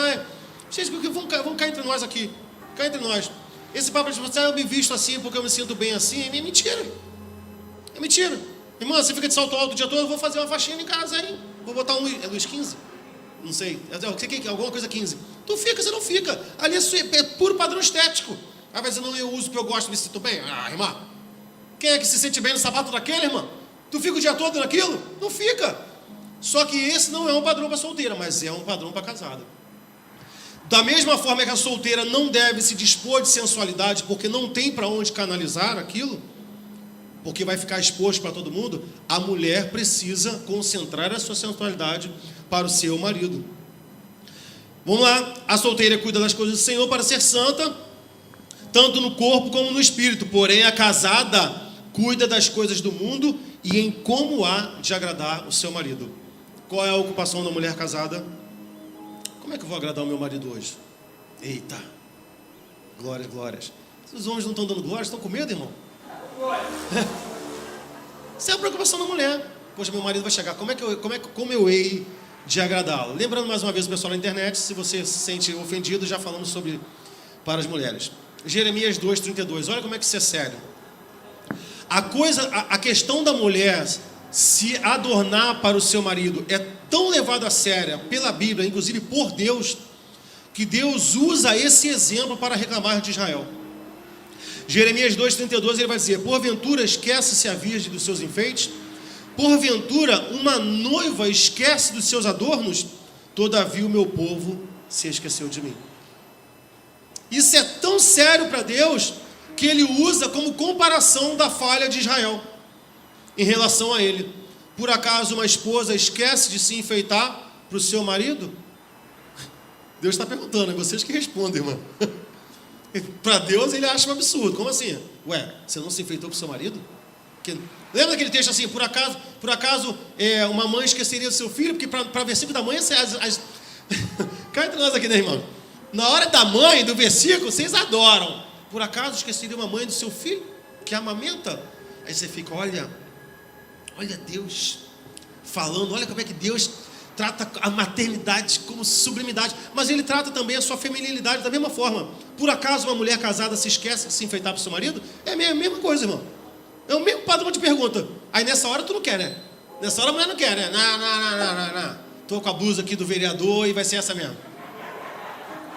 gente, vamos cá entre nós aqui. Cá entre nós. Esse papo de você, eu me visto assim porque eu me sinto bem assim, é mentira. É mentira. Irmã, você fica de salto alto o dia todo, eu vou fazer uma faxina em casa aí. Vou botar é Luiz 15? Não sei. Alguma coisa 15. Tu fica, você não fica. Ali é puro padrão estético. Aí vai dizer, não, eu uso porque eu gosto, me sinto bem. Irmã, quem é que se sente bem no sapato daquele, irmã? Tu fica o dia todo naquilo? Não fica. Só que esse não é um padrão para solteira, mas é um padrão para casada. Da mesma forma que a solteira não deve se dispor de sensualidade porque não tem para onde canalizar aquilo, porque vai ficar exposto para todo mundo, a mulher precisa concentrar a sua sensualidade para o seu marido. Vamos lá, a solteira cuida das coisas do Senhor para ser santa, tanto no corpo como no espírito, porém a casada cuida das coisas do mundo e em como há de agradar o seu marido. Qual é a ocupação da mulher casada? Como é que eu vou agradar o meu marido hoje? Eita, glórias, glórias. Os homens não estão dando glórias, estão com medo, irmão? Isso é a preocupação da mulher. Poxa, meu marido vai chegar, como eu hei de agradá-lo? Lembrando mais uma vez o pessoal na internet, se você se sente ofendido, já falamos sobre para as mulheres. Jeremias 2,32, olha como é que isso é sério. A questão da mulher se adornar para o seu marido é tão levado a sério pela Bíblia, inclusive por Deus, que Deus usa esse exemplo para reclamar de Israel. Jeremias 2,32, ele vai dizer: porventura esquece-se a virgem dos seus enfeites? Porventura uma noiva esquece dos seus adornos? Todavia o meu povo se esqueceu de mim. Isso é tão sério para Deus, que ele usa como comparação da falha de Israel em relação a ele. Por acaso uma esposa esquece de se enfeitar para o seu marido? Deus está perguntando, é vocês que respondem, irmão. Para Deus ele acha um absurdo. Como assim? Ué, você não se enfeitou para o seu marido? Lembra daquele texto assim, por acaso uma mãe esqueceria do seu filho? Porque para versículo da mãe, cai entre nós aqui, né, irmão? Na hora da mãe, do versículo, vocês adoram. Por acaso esqueceria uma mãe do seu filho, que amamenta? Aí você fica, olha Deus falando, olha como é que Deus trata a maternidade como sublimidade, mas ele trata também a sua feminilidade da mesma forma. Por acaso uma mulher casada se esquece de se enfeitar para o seu marido? É a mesma coisa, irmão. É o mesmo padrão de pergunta. Aí nessa hora tu não quer, né? Nessa hora a mulher não quer, né? Não. Tô com a blusa aqui do vereador e vai ser essa mesmo.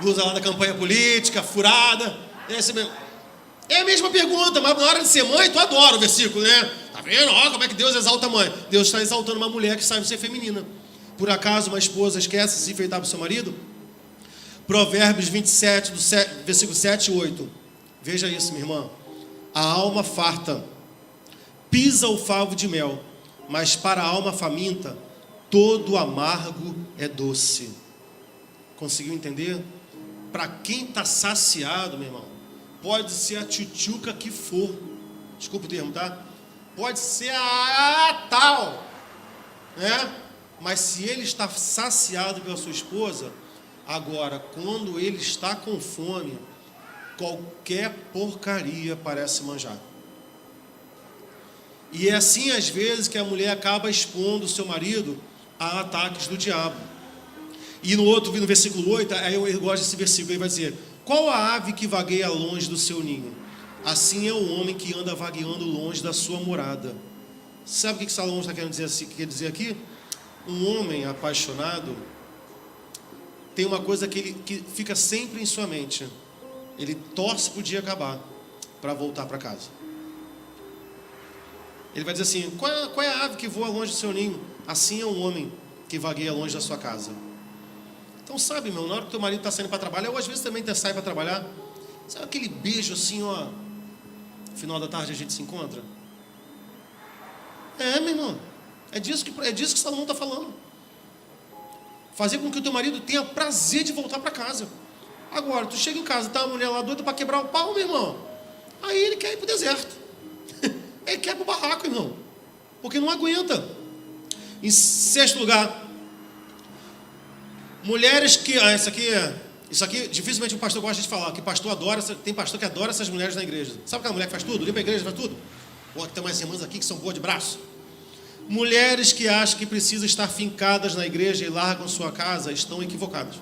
Blusa lá da campanha política, furada. É essa mesmo. É a mesma pergunta, mas na hora de ser mãe, tu adora o versículo, né? Tá vendo? Olha como é que Deus exalta a mãe. Deus está exaltando uma mulher que sabe ser feminina. Por acaso uma esposa esquece de se enfeitar para o seu marido? Provérbios 27, versículo 7 e 8. Veja isso, minha irmã. A alma farta pisa o favo de mel, mas para a alma faminta, todo amargo é doce. Conseguiu entender? Para quem está saciado, meu irmão, pode ser a tchutchuca que for. Desculpa o termo, tá? Pode ser a tal, né? Mas se ele está saciado pela sua esposa, agora, quando ele está com fome, qualquer porcaria parece manjar. E é assim, às vezes, que a mulher acaba expondo o seu marido a ataques do diabo. E no versículo 8, aí eu gosto desse versículo, ele vai dizer: qual a ave que vagueia longe do seu ninho? Assim é o homem que anda vagueando longe da sua morada. Sabe o que Salomão está querendo dizer aqui? Um homem apaixonado tem uma coisa que fica sempre em sua mente. Ele torce para o dia acabar para voltar para casa. Ele vai dizer assim: qual é a ave que voa longe do seu ninho? Assim é um homem que vagueia longe da sua casa. Então, sabe, meu, na hora que teu marido está saindo para trabalhar, ou às vezes também sai para trabalhar, sabe aquele beijo assim, ó, no final da tarde a gente se encontra? Meu irmão, é disso que Salomão está falando. Fazer com que o teu marido tenha prazer de voltar para casa. Agora, tu chega em casa, tá uma mulher lá doida para quebrar o pau, meu irmão. Aí ele quer ir para o deserto. Ele quer ir para o barraco, irmão. Porque não aguenta. Em sexto lugar, mulheres que... Isso aqui dificilmente o pastor gosta de falar. Que pastor adora, tem pastor que adora essas mulheres na igreja. Sabe aquela mulher que faz tudo? Limpa a igreja, faz tudo? Pô, tem umas irmãs aqui que são boas de braço. Mulheres que acham que precisam estar fincadas na igreja e largam sua casa estão equivocadas.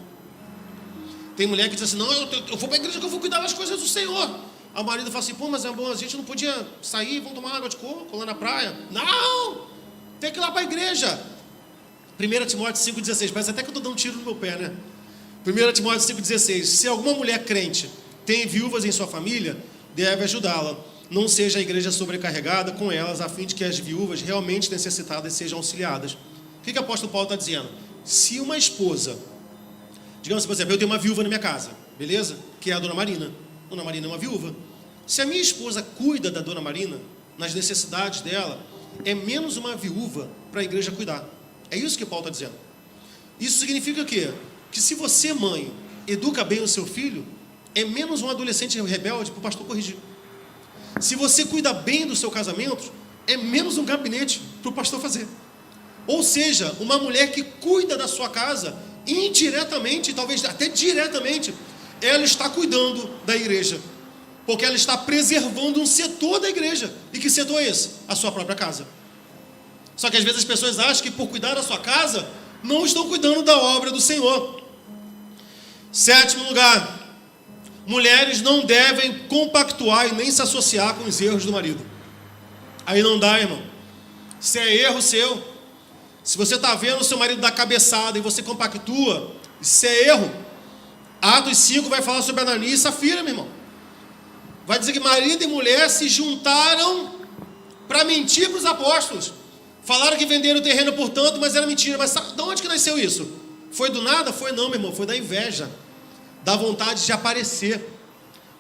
Tem mulher que diz assim: não, eu vou para a igreja que eu vou cuidar das coisas do Senhor. A marido fala assim: pô, mas a gente não podia sair, vamos tomar água de coco lá na praia. Não! Tem que ir lá para a igreja. 1 Timóteo 5,16. Parece até que eu estou dando um tiro no meu pé, né? 1 Timóteo 5,16. Se alguma mulher crente tem viúvas em sua família, deve ajudá-la. Não seja a igreja sobrecarregada com elas, a fim de que as viúvas realmente necessitadas sejam auxiliadas. O que o apóstolo Paulo está dizendo? Se uma esposa, digamos, por exemplo, eu tenho uma viúva na minha casa, beleza? Que é a dona Marina. Dona Marina é uma viúva. Se a minha esposa cuida da dona Marina, nas necessidades dela, é menos uma viúva para a igreja cuidar. É isso que Paulo está dizendo. Isso significa o quê? Que se você, mãe, educa bem o seu filho, é menos um adolescente rebelde para o pastor corrigir. Se você cuida bem do seu casamento, é menos um gabinete para o pastor fazer. Ou seja, uma mulher que cuida da sua casa, indiretamente, talvez até diretamente, ela está cuidando da igreja. Porque ela está preservando um setor da igreja. E que setor é esse? A sua própria casa. Só que às vezes as pessoas acham que por cuidar da sua casa, não estão cuidando da obra do Senhor. Sétimo lugar. Mulheres não devem compactuar e nem se associar com os erros do marido. Aí não dá, irmão. Se é erro seu, Se você está vendo o seu marido dar cabeçada e você compactua, isso é erro. Atos 5 vai falar sobre Ananias e Safira, meu irmão. Vai dizer que marido e mulher se juntaram para mentir para os apóstolos. Falaram que venderam o terreno por tanto, mas era mentira. Mas de onde que nasceu isso? Foi do nada? Foi não, meu irmão. Foi da inveja, da vontade de aparecer.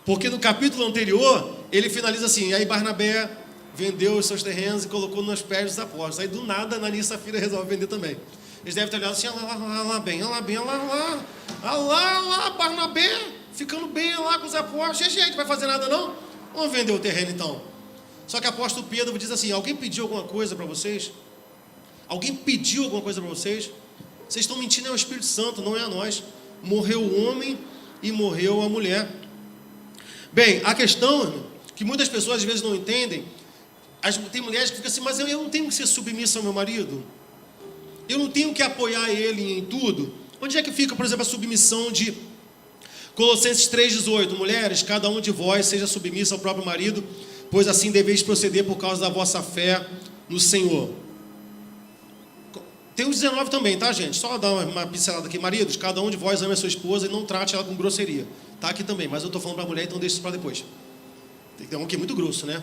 Porque no capítulo anterior, ele finaliza assim: e aí Barnabé vendeu os seus terrenos e colocou nos pés dos apóstolos. Aí do nada, Ananias e Safira resolve vender também. Eles devem ter olhado assim: olha lá, Barnabé, ficando bem lá com os apóstolos. E gente, vai fazer nada não? Vamos vender o terreno então. Só que o apóstolo Pedro diz assim: alguém pediu alguma coisa para vocês? Alguém pediu alguma coisa para vocês? Vocês estão mentindo, é o Espírito Santo, não é a nós. Morreu o homem e morreu a mulher. Bem, a questão que muitas pessoas às vezes não entendem, tem mulheres que ficam assim: mas eu não tenho que ser submissa ao meu marido? Eu não tenho que apoiar ele em tudo? Onde é que fica, por exemplo, a submissão de Colossenses 3,18? Mulheres, cada um de vós seja submissa ao próprio marido, pois assim deveis proceder por causa da vossa fé no Senhor. Tem o 19 também, tá, gente? Só dar uma pincelada aqui. Maridos, cada um de vós ame a sua esposa e não trate ela com grosseria. Tá aqui também, mas eu estou falando para a mulher, então deixa isso para depois. Tem que ter um aqui muito grosso, né?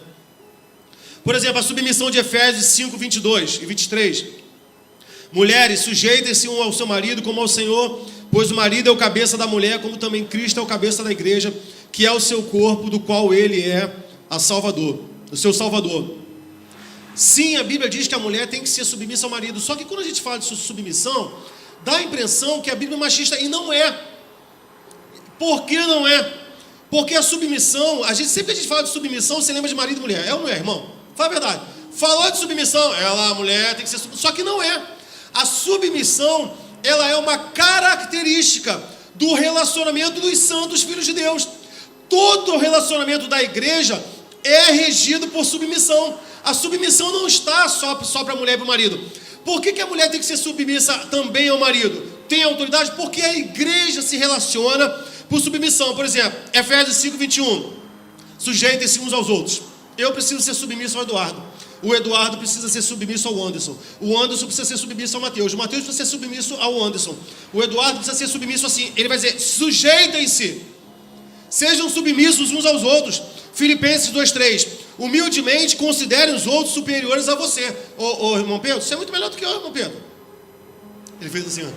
Por exemplo, a submissão de Efésios 5, 22 e 23. Mulheres, sujeitem-se um ao seu marido como ao Senhor, pois o marido é o cabeça da mulher, como também Cristo é o cabeça da igreja, que é o seu corpo, do qual ele é o seu Salvador. Sim, a Bíblia diz que a mulher tem que ser submissa ao marido. Só que quando a gente fala de submissão, dá a impressão que a Bíblia é machista, e não é. Por que não é? Porque a submissão, sempre que a gente fala de submissão, você lembra de marido e mulher. É ou não é, irmão? Fala a verdade. Falou de submissão, a mulher tem que ser submissa. Só que não é. A submissão, ela é uma característica do relacionamento dos santos filhos de Deus. Todo o relacionamento da igreja é regido por submissão. A submissão não está só para a mulher e para o marido. Por que a mulher tem que ser submissa também ao marido? Tem autoridade? Porque a igreja se relaciona por submissão. Por exemplo, Efésios 5, 21. Sujeitem-se uns aos outros. Eu preciso ser submisso ao Eduardo. O Eduardo precisa ser submisso ao Anderson. O Anderson precisa ser submisso ao Mateus. O Mateus precisa ser submisso ao Anderson. O Eduardo precisa ser submisso assim. Ele vai dizer: sujeitem-se. Sejam submissos uns aos outros. Filipenses 2:3. Humildemente considerem os outros superiores a você. Ô irmão Pedro, você é muito melhor do que eu, irmão Pedro. Ele fez assim, ó.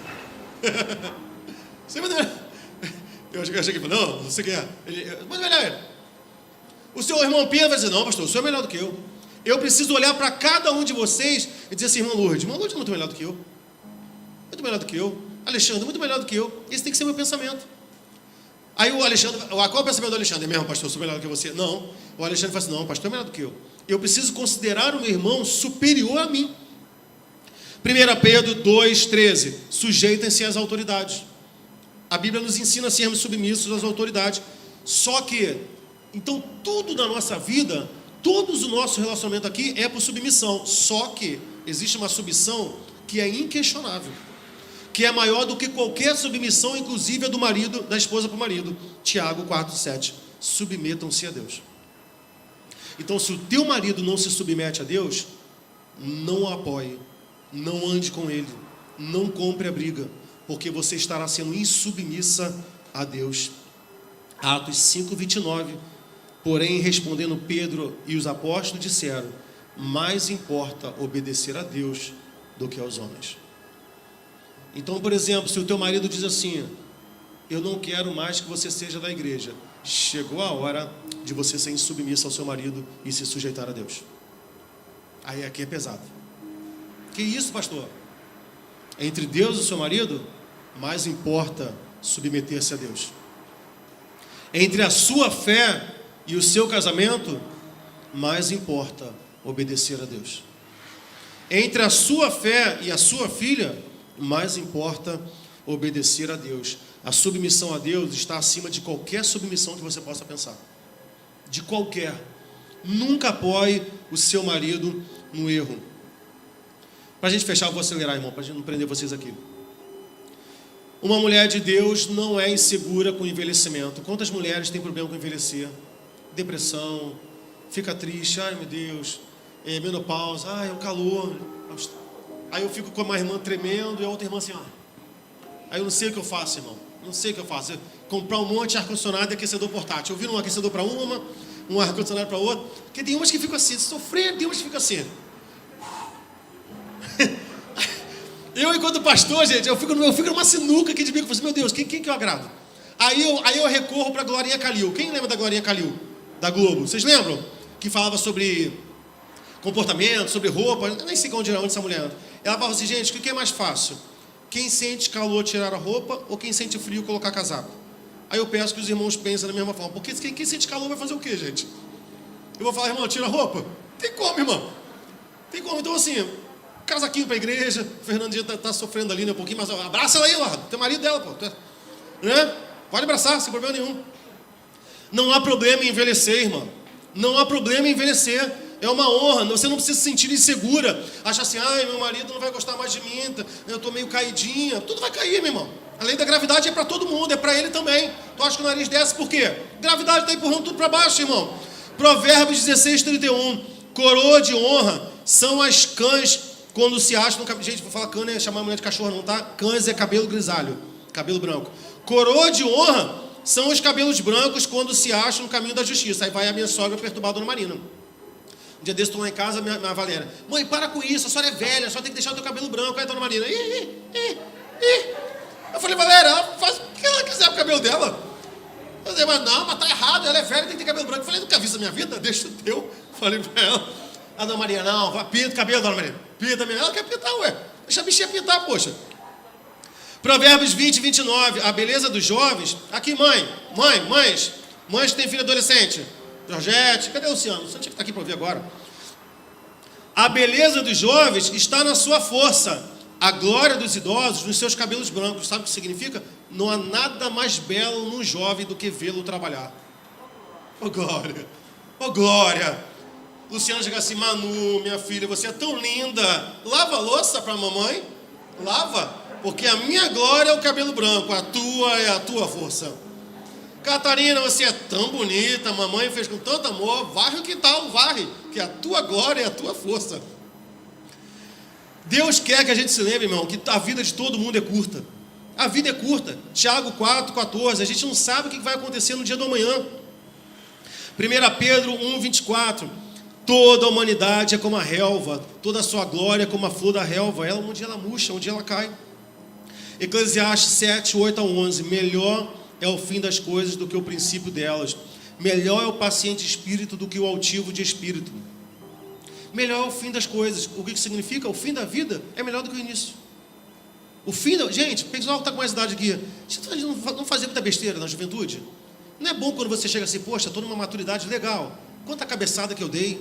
Você é muito melhor. Eu achei que ele falou: não, você quer. Muito melhor ele. O seu irmão Pedro vai dizer: não, pastor, o senhor é melhor do que eu. Eu preciso olhar para cada um de vocês e dizer assim: irmão Lourdes é muito melhor do que eu. Muito melhor do que eu. Alexandre, muito melhor do que eu. Esse tem que ser meu pensamento. Aí o Alexandre, qual é o pensamento do Alexandre? É mesmo, pastor, eu sou melhor do que você? Não. O Alexandre fala assim: não, pastor é melhor do que eu. Eu preciso considerar o meu irmão superior a mim. 1 Pedro 2,13. Sujeitem-se às autoridades. A Bíblia nos ensina a sermos submissos às autoridades. Só que, então, tudo na nossa vida, todos o nosso relacionamento aqui é por submissão. Só que existe uma submissão que é inquestionável, que é maior do que qualquer submissão, inclusive a do marido, da esposa para o marido. Tiago 4,7. Submetam-se a Deus. Então, se o teu marido não se submete a Deus, não o apoie, não ande com ele, não compre a briga, porque você estará sendo insubmissa a Deus. Atos 5:29. Porém, respondendo Pedro e os apóstolos disseram: mais importa obedecer a Deus do que aos homens. Então, por exemplo, se o teu marido diz assim: eu não quero mais que você seja da igreja, chegou a hora de você ser insubmissa ao seu marido e se sujeitar a Deus. Aí aqui é pesado. Que isso, pastor? Entre Deus e o seu marido, mais importa submeter-se a Deus. Entre a sua fé e o seu casamento, mais importa obedecer a Deus. Entre a sua fé e a sua filha, mais importa obedecer a Deus. A submissão a Deus está acima de qualquer submissão que você possa pensar. De qualquer. Nunca apoie o seu marido no erro. Para a gente fechar, eu vou acelerar, irmão, para a gente não prender vocês aqui. Uma mulher de Deus não é insegura com o envelhecimento. Quantas mulheres têm problema com envelhecer? Depressão, fica triste, ai meu Deus, menopausa, ai o calor. Aí eu fico com uma irmã tremendo e a outra irmã assim, ó. Aí eu não sei o que eu faço, irmão. Não sei o que eu faço. Comprar um monte de ar-condicionado e aquecedor portátil. Eu vi um aquecedor para uma, um ar-condicionado para outra. Porque tem umas que ficam assim, sofrendo, tem umas que ficam assim. Eu, enquanto pastor, gente, eu fico numa sinuca aqui de bico. Eu falo assim, meu Deus, quem que eu agrado? Aí eu recorro para a Glorinha Calil. Quem lembra da Glorinha Calil? Da Globo. Vocês lembram? Que falava sobre comportamento, sobre roupa. Eu nem sei onde essa mulher anda. Ela falava assim, gente, o que é mais fácil? Quem sente calor tirar a roupa ou quem sente frio colocar casaco? Aí eu peço que os irmãos pensem da mesma forma. Porque quem sente calor vai fazer o quê, gente? Eu vou falar, irmão, tira a roupa? Tem como, irmão? Tem como. Então, assim, casaquinho para a igreja. O Fernandinho tá sofrendo ali, né, um pouquinho, mas abraça ela aí, lá. Tem marido dela, pô. Né? Pode abraçar, sem problema nenhum. Não há problema em envelhecer, irmão. Não há problema em envelhecer. É uma honra. Você não precisa se sentir insegura. Achar assim, ai, meu marido não vai gostar mais de mim. Eu estou meio caidinha. Tudo vai cair, meu irmão. A lei da gravidade é para todo mundo, é para ele também. Tu acha que o nariz desce por quê? Gravidade está empurrando tudo para baixo, irmão. Provérbios 16:31. Coroa de honra são as cães quando se acham no cabelo. Gente, vou falar cã, não é chamar a mulher de cachorro, não, tá? Cães é cabelo grisalho, cabelo branco. Coroa de honra são os cabelos brancos quando se acham no caminho da justiça. Aí vai a minha sogra perturbar a dona Marina. Um dia desse, estou lá em casa, minha Valéria. Mãe, para com isso, a senhora é velha, a senhora tem que deixar o teu cabelo branco. Aí a dona Marina, Eu falei, Valéria, ela faz o que ela quiser com o cabelo dela. Eu falei, mas não, mas tá errado, ela é velha, tem que ter cabelo branco. Eu falei, nunca vi isso na minha vida, deixa o teu. Falei pra ela. A dona Maria, não, pinta o cabelo, dona Maria. Pinta mesmo. Ela quer pintar, ué. Deixa a bichinha pintar, poxa. Provérbios 20:29. A beleza dos jovens. Aqui, mães que tem filho adolescente. Georgette, cadê o Luciano? Você tinha que estar aqui para ouvir agora. A beleza dos jovens está na sua força. A glória dos idosos nos seus cabelos brancos. Sabe o que significa? Não há nada mais belo num jovem do que vê-lo trabalhar. Oh, glória! Oh, glória! Luciano chega assim, Manu, minha filha, você é tão linda. Lava a louça para a mamãe? Lava. Porque a minha glória é o cabelo branco. A tua é a tua força. Catarina, você é tão bonita, a mamãe fez com tanto amor, varre o quintal, varre, que a tua glória é a tua força. Deus quer que a gente se lembre, irmão, que a vida de todo mundo é curta. A vida é curta. Tiago 4:14, a gente não sabe o que vai acontecer no dia do amanhã. 1 Pedro 1:24, toda a humanidade é como a relva, toda a sua glória é como a flor da relva, ela um dia ela murcha, um dia ela cai. Eclesiastes 7:8-11, melhor é o fim das coisas do que o princípio delas. Melhor é o paciente espírito do que o altivo de espírito. Melhor é o fim das coisas. O que significa? O fim da vida é melhor do que o início. O fim da... Gente, o pessoal que está com mais idade aqui, a gente não fazia muita besteira na juventude? Não é bom quando você chega assim, poxa, estou numa maturidade legal. Quanta cabeçada que eu dei.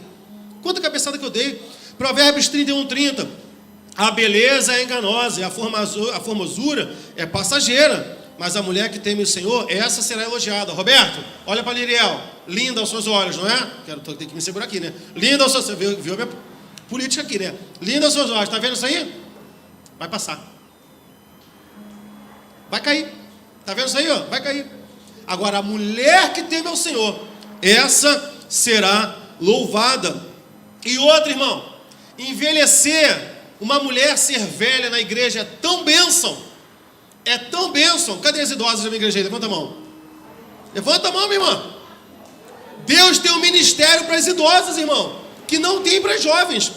Quanta cabeçada que eu dei. Provérbios 31:30. A beleza é enganosa, a formosura é passageira. Mas a mulher que teme o Senhor, essa será elogiada. Roberto, olha para Liriel. Linda aos seus olhos, não é? Tem que me segurar aqui, né? Linda aos seus olhos. Viu a minha política aqui, né? Linda aos seus olhos. Está vendo isso aí? Vai passar. Vai cair. Está vendo isso aí? Ó? Vai cair. Agora, a mulher que teme ao Senhor, essa será louvada. E outra, irmão, envelhecer, uma mulher ser velha na igreja é tão bênção. É tão bênção. Cadê as idosas da minha igreja aí? Levanta a mão. Levanta a mão, minha irmã. Deus tem um ministério para as idosas, irmão, que não tem para as jovens.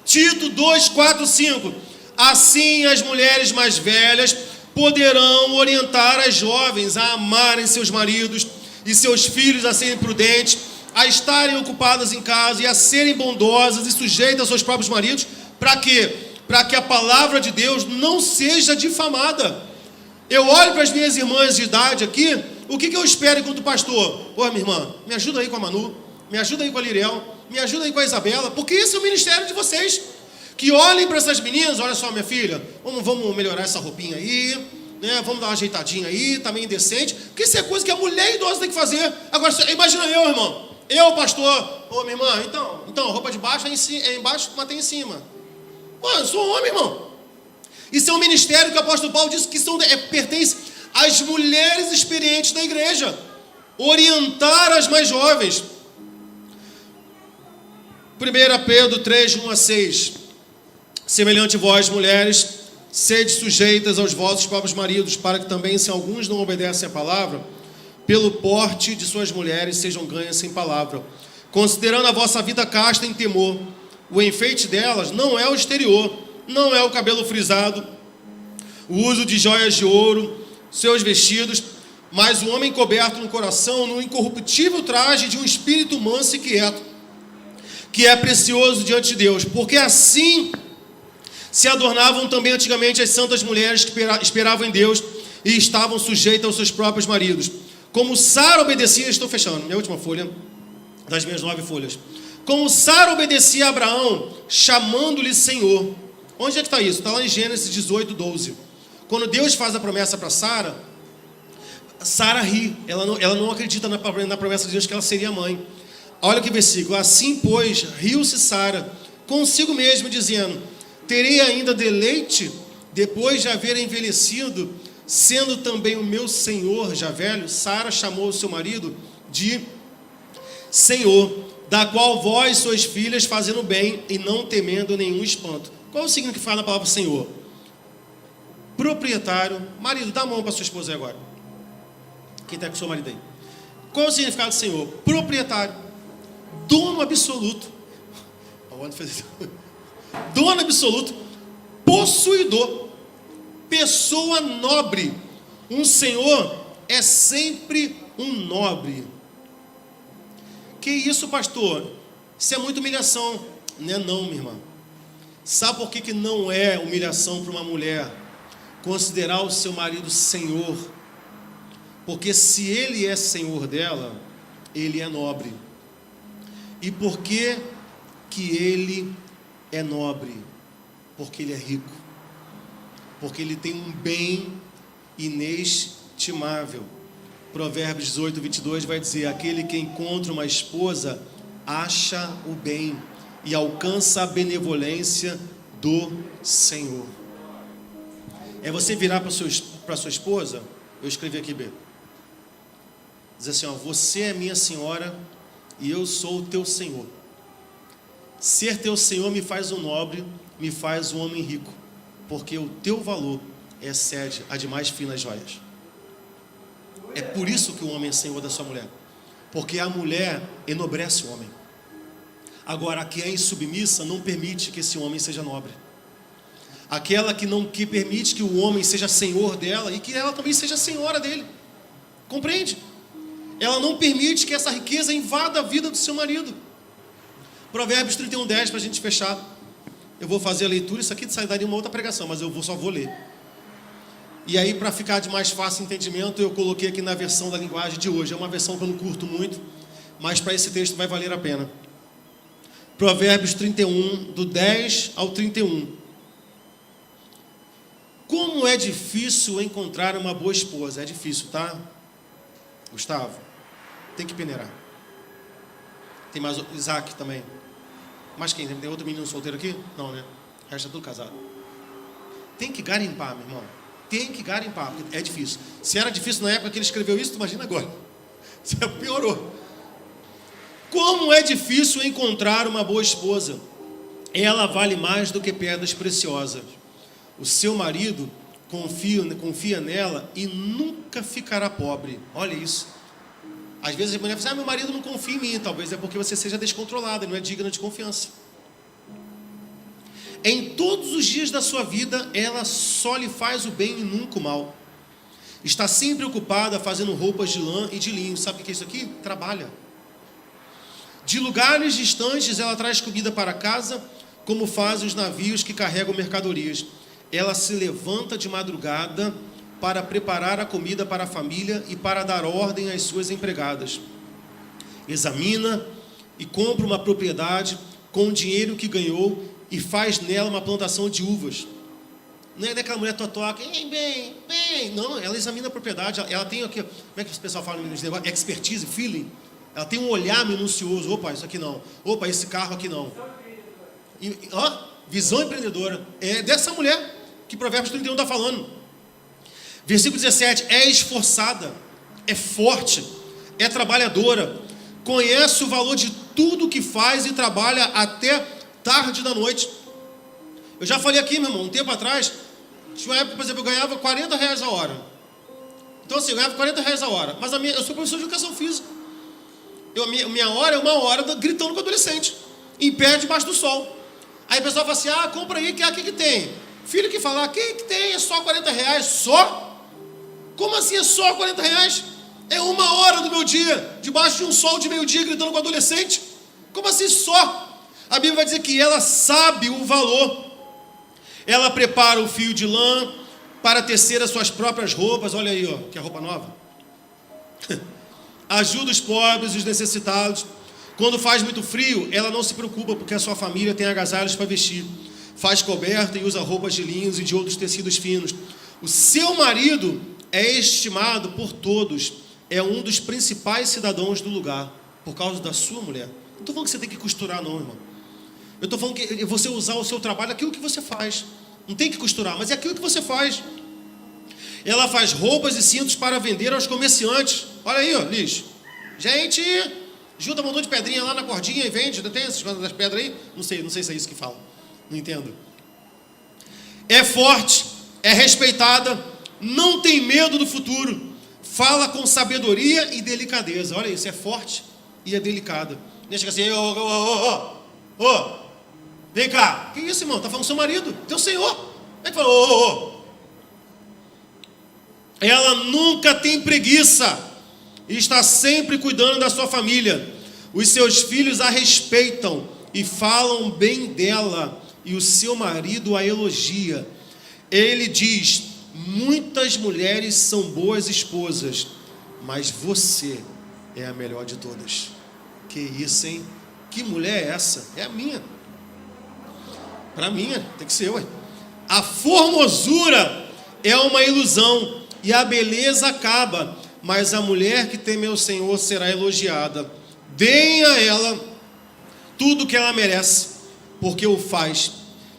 Tito 2:4-5. Assim as mulheres mais velhas poderão orientar as jovens a amarem seus maridos e seus filhos a serem prudentes, a estarem ocupadas em casa e a serem bondosas e sujeitas aos seus próprios maridos. Para quê? Para que a palavra de Deus não seja difamada. Eu olho para as minhas irmãs de idade aqui, o que eu espero enquanto pastor? Pô, minha irmã, me ajuda aí com a Manu, me ajuda aí com a Liriel, me ajuda aí com a Isabela, porque isso é o ministério de vocês. Que olhem para essas meninas, olha só, minha filha, vamos melhorar essa roupinha aí, né? Vamos dar uma ajeitadinha aí, tá meio indecente, porque isso é coisa que a mulher idosa tem que fazer. Agora, imagina eu, irmão, eu, pastor, minha irmã, então, a roupa de baixo é embaixo, mas tem em cima. Pô, eu sou homem, irmão. Isso é um ministério que o apóstolo Paulo disse que pertence às mulheres experientes da igreja. Orientar as mais jovens. 1 Pedro 3:1-6. Semelhante vós, mulheres, sede sujeitas aos vossos próprios maridos, para que também, se alguns não obedecem à palavra, pelo porte de suas mulheres sejam ganhas sem palavra. Considerando a vossa vida casta em temor, o enfeite delas não é o exterior, não é o cabelo frisado, o uso de joias de ouro, seus vestidos, mas o homem coberto no coração, no incorruptível traje de um espírito manso e quieto, que é precioso diante de Deus, porque assim se adornavam também antigamente as santas mulheres que esperavam em Deus e estavam sujeitas aos seus próprios maridos. Como Sara obedecia, estou fechando, minha última folha, das minhas 9 folhas. Como Sara obedecia a Abraão, chamando-lhe Senhor. Onde é que está isso? Está lá em Gênesis 18, 12. Quando Deus faz a promessa para Sara, Sara ri, ela não acredita na promessa de Deus que ela seria mãe. Olha que versículo: assim, pois, riu-se Sara consigo mesma, dizendo: terei ainda deleite depois de haver envelhecido, sendo também o meu senhor já velho? Sara chamou o seu marido de Senhor, da qual vós sois filhas, fazendo bem e não temendo nenhum espanto. Qual é o significado da palavra Senhor? Proprietário. Marido, dá a mão para sua esposa aí agora. Quem está com o seu marido aí? Qual é o significado de Senhor? Proprietário. Dono absoluto. Dono absoluto. Possuidor. Pessoa nobre. Um senhor é sempre um nobre. Que isso, pastor? Isso é muita humilhação. Não é não, minha irmã. Sabe por que não é humilhação para uma mulher considerar o seu marido senhor? Porque se ele é senhor dela, ele é nobre. E por que ele é nobre? Porque ele é rico. Porque ele tem um bem inestimável. Provérbios 18, 22 vai dizer: aquele que encontra uma esposa acha o bem e alcança a benevolência do Senhor. É você virar para sua esposa, eu escrevi aqui, B, diz assim, ó: você é minha senhora e eu sou o teu senhor. Ser teu senhor me faz um nobre, me faz um homem rico, porque o teu valor excede a de mais finas joias. É por isso que o homem é senhor da sua mulher, porque a mulher enobrece o homem. Agora, a que é insubmissa não permite que esse homem seja nobre. Aquela que permite que o homem seja senhor dela e que ela também seja senhora dele. Compreende? Ela não permite que essa riqueza invada a vida do seu marido. Provérbios 31, 10, para a gente fechar. Eu vou fazer a leitura, isso aqui daria uma outra pregação, mas eu só vou ler. E aí, para ficar de mais fácil entendimento, eu coloquei aqui na versão da linguagem de hoje. É uma versão que eu não curto muito, mas para esse texto vai valer a pena. Provérbios 31, do 10 ao 31. Como é difícil encontrar uma boa esposa. É difícil, tá? Gustavo, tem que peneirar. Tem mais Isaac também. Mas quem? Tem outro menino solteiro aqui? Não, né? O resto é tudo casado. Tem que garimpar, meu irmão. Tem que garimpar, porque é difícil. Se era difícil na época que ele escreveu isso, tu imagina agora. Você piorou. Como é difícil encontrar uma boa esposa. Ela vale mais do que pedras preciosas. O seu marido confia nela e nunca ficará pobre. Olha isso. Às vezes a mulher fala: meu marido não confia em mim. Talvez é porque você seja descontrolada e não é digna de confiança. Em todos os dias da sua vida, ela só lhe faz o bem e nunca o mal. Está sempre ocupada fazendo roupas de lã e de linho. Sabe o que é isso aqui? Trabalha. De lugares distantes, ela traz comida para casa, como fazem os navios que carregam mercadorias. Ela se levanta de madrugada para preparar a comida para a família e para dar ordem às suas empregadas. Examina e compra uma propriedade com o dinheiro que ganhou e faz nela uma plantação de uvas. Não é daquela mulher totoca, bem. Não, ela examina a propriedade. Ela tem aqui, como é que o pessoal fala nesse negócio? Expertise, feeling. Ela tem um olhar minucioso. Opa, isso aqui não. Opa, esse carro aqui não. Visão empreendedora. É dessa mulher que Provérbios 31 está falando. Versículo 17. É esforçada, é forte, é trabalhadora, conhece o valor de tudo que faz e trabalha até tarde da noite. Eu já falei aqui, meu irmão, um tempo atrás, tinha uma época, por exemplo, eu ganhava R$40 a hora. Então assim, eu ganhava R$40 a hora. Mas eu sou professor de educação física. Minha hora é uma hora gritando com o adolescente, em pé debaixo do sol. Aí o pessoal fala assim, compra aí, que tem? Filho que fala, que tem? É só R$40. Só? Como assim é só R$40? É uma hora do meu dia, debaixo de um sol de meio-dia, gritando com o adolescente. Como assim só? A Bíblia vai dizer que ela sabe o valor. Ela prepara o fio de lã para tecer as suas próprias roupas. Olha aí, que é roupa nova. Ajuda os pobres e os necessitados. Quando faz muito frio, ela não se preocupa, porque a sua família tem agasalhos para vestir. Faz coberta e usa roupas de linhos e de outros tecidos finos. O seu marido é estimado por todos. É um dos principais cidadãos do lugar, por causa da sua mulher. Não estou falando que você tem que costurar, não, irmão. Eu estou falando que você usar o seu trabalho, aquilo que você faz. Não tem que costurar, mas é aquilo que você faz. Ela faz roupas e cintos para vender aos comerciantes. Olha aí, Liz. Gente, junta um montão de pedrinha lá na cordinha e vende. Não tem essas coisas das pedras aí? Não sei se é isso que fala. Não entendo. É forte, é respeitada, não tem medo do futuro. Fala com sabedoria e delicadeza. Olha isso, é forte e é delicada. Deixa assim, vem cá. Que isso, irmão? Está falando com seu marido, teu senhor. Como é que fala? Ela nunca tem preguiça e está sempre cuidando da sua família. Os seus filhos a respeitam e falam bem dela, e o seu marido a elogia. Ele diz: muitas mulheres são boas esposas, mas você é a melhor de todas. Que isso, hein? Que mulher é essa? É a minha. Para mim, tem que ser, ué. A formosura é uma ilusão e a beleza acaba, mas a mulher que teme ao Senhor será elogiada. Deem a ela tudo o que ela merece, porque o faz,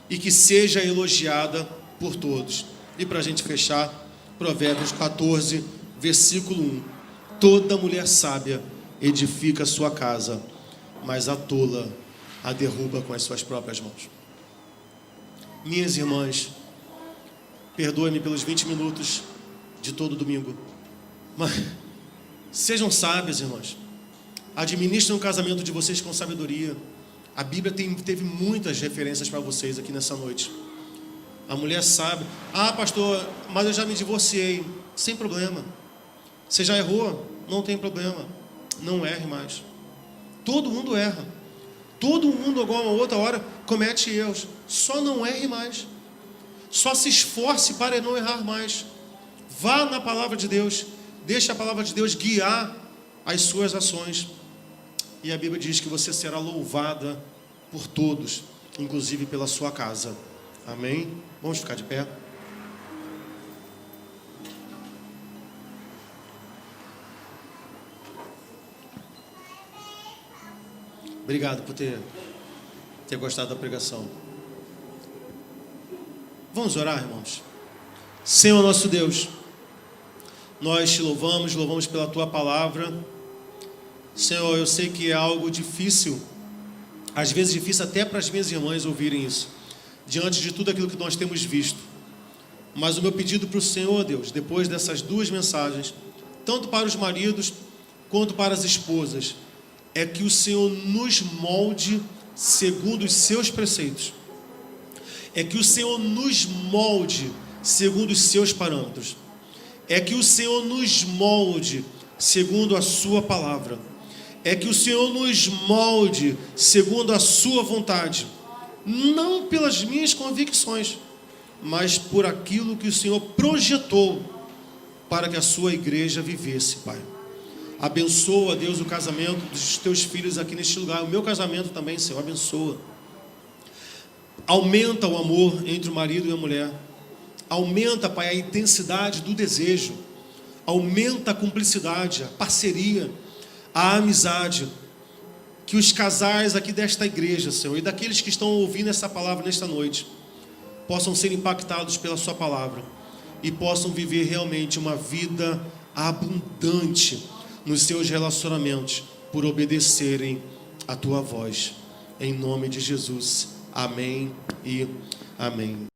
e que seja elogiada por todos. E para a gente fechar, Provérbios 14, versículo 1. Toda mulher sábia edifica a sua casa, mas a tola a derruba com as suas próprias mãos. Minhas irmãs, perdoe-me pelos 20 minutos de todo domingo, mas sejam sábias, irmãs. Administrem o casamento de vocês com sabedoria. A Bíblia teve muitas referências para vocês aqui nessa noite. A mulher sabe: pastor, mas eu já me divorciei. Sem problema. Você já errou? Não tem problema. Não erre mais. Todo mundo erra. Todo mundo, alguma outra hora, comete erros. Só não erre mais. Só se esforce para não errar mais. Vá na palavra de Deus. Deixe a palavra de Deus guiar as suas ações. E a Bíblia diz que você será louvada por todos, inclusive pela sua casa. Amém? Vamos ficar de pé. Obrigado por ter gostado da pregação. Vamos orar, irmãos. Senhor nosso Deus, nós te louvamos pela tua palavra. Senhor, eu sei que é algo difícil, às vezes difícil até para as minhas irmãs ouvirem isso, diante de tudo aquilo que nós temos visto. Mas o meu pedido para o Senhor, Deus, depois dessas duas mensagens, tanto para os maridos quanto para as esposas, é que o Senhor nos molde segundo os seus preceitos. É que o Senhor nos molde segundo os seus parâmetros. É que o Senhor nos molde segundo a sua palavra. É que o Senhor nos molde segundo a sua vontade. Não pelas minhas convicções, mas por aquilo que o Senhor projetou para que a sua igreja vivesse, Pai. Abençoa, Deus, o casamento dos teus filhos aqui neste lugar. O meu casamento também, Senhor, abençoa. Aumenta o amor entre o marido e a mulher. Aumenta, Pai, a intensidade do desejo. Aumenta a cumplicidade, a parceria, a amizade. Que os casais aqui desta igreja, Senhor, e daqueles que estão ouvindo essa palavra nesta noite, possam ser impactados pela sua palavra e possam viver realmente uma vida abundante nos seus relacionamentos, por obedecerem a tua voz. Em nome de Jesus. Amém e Amém.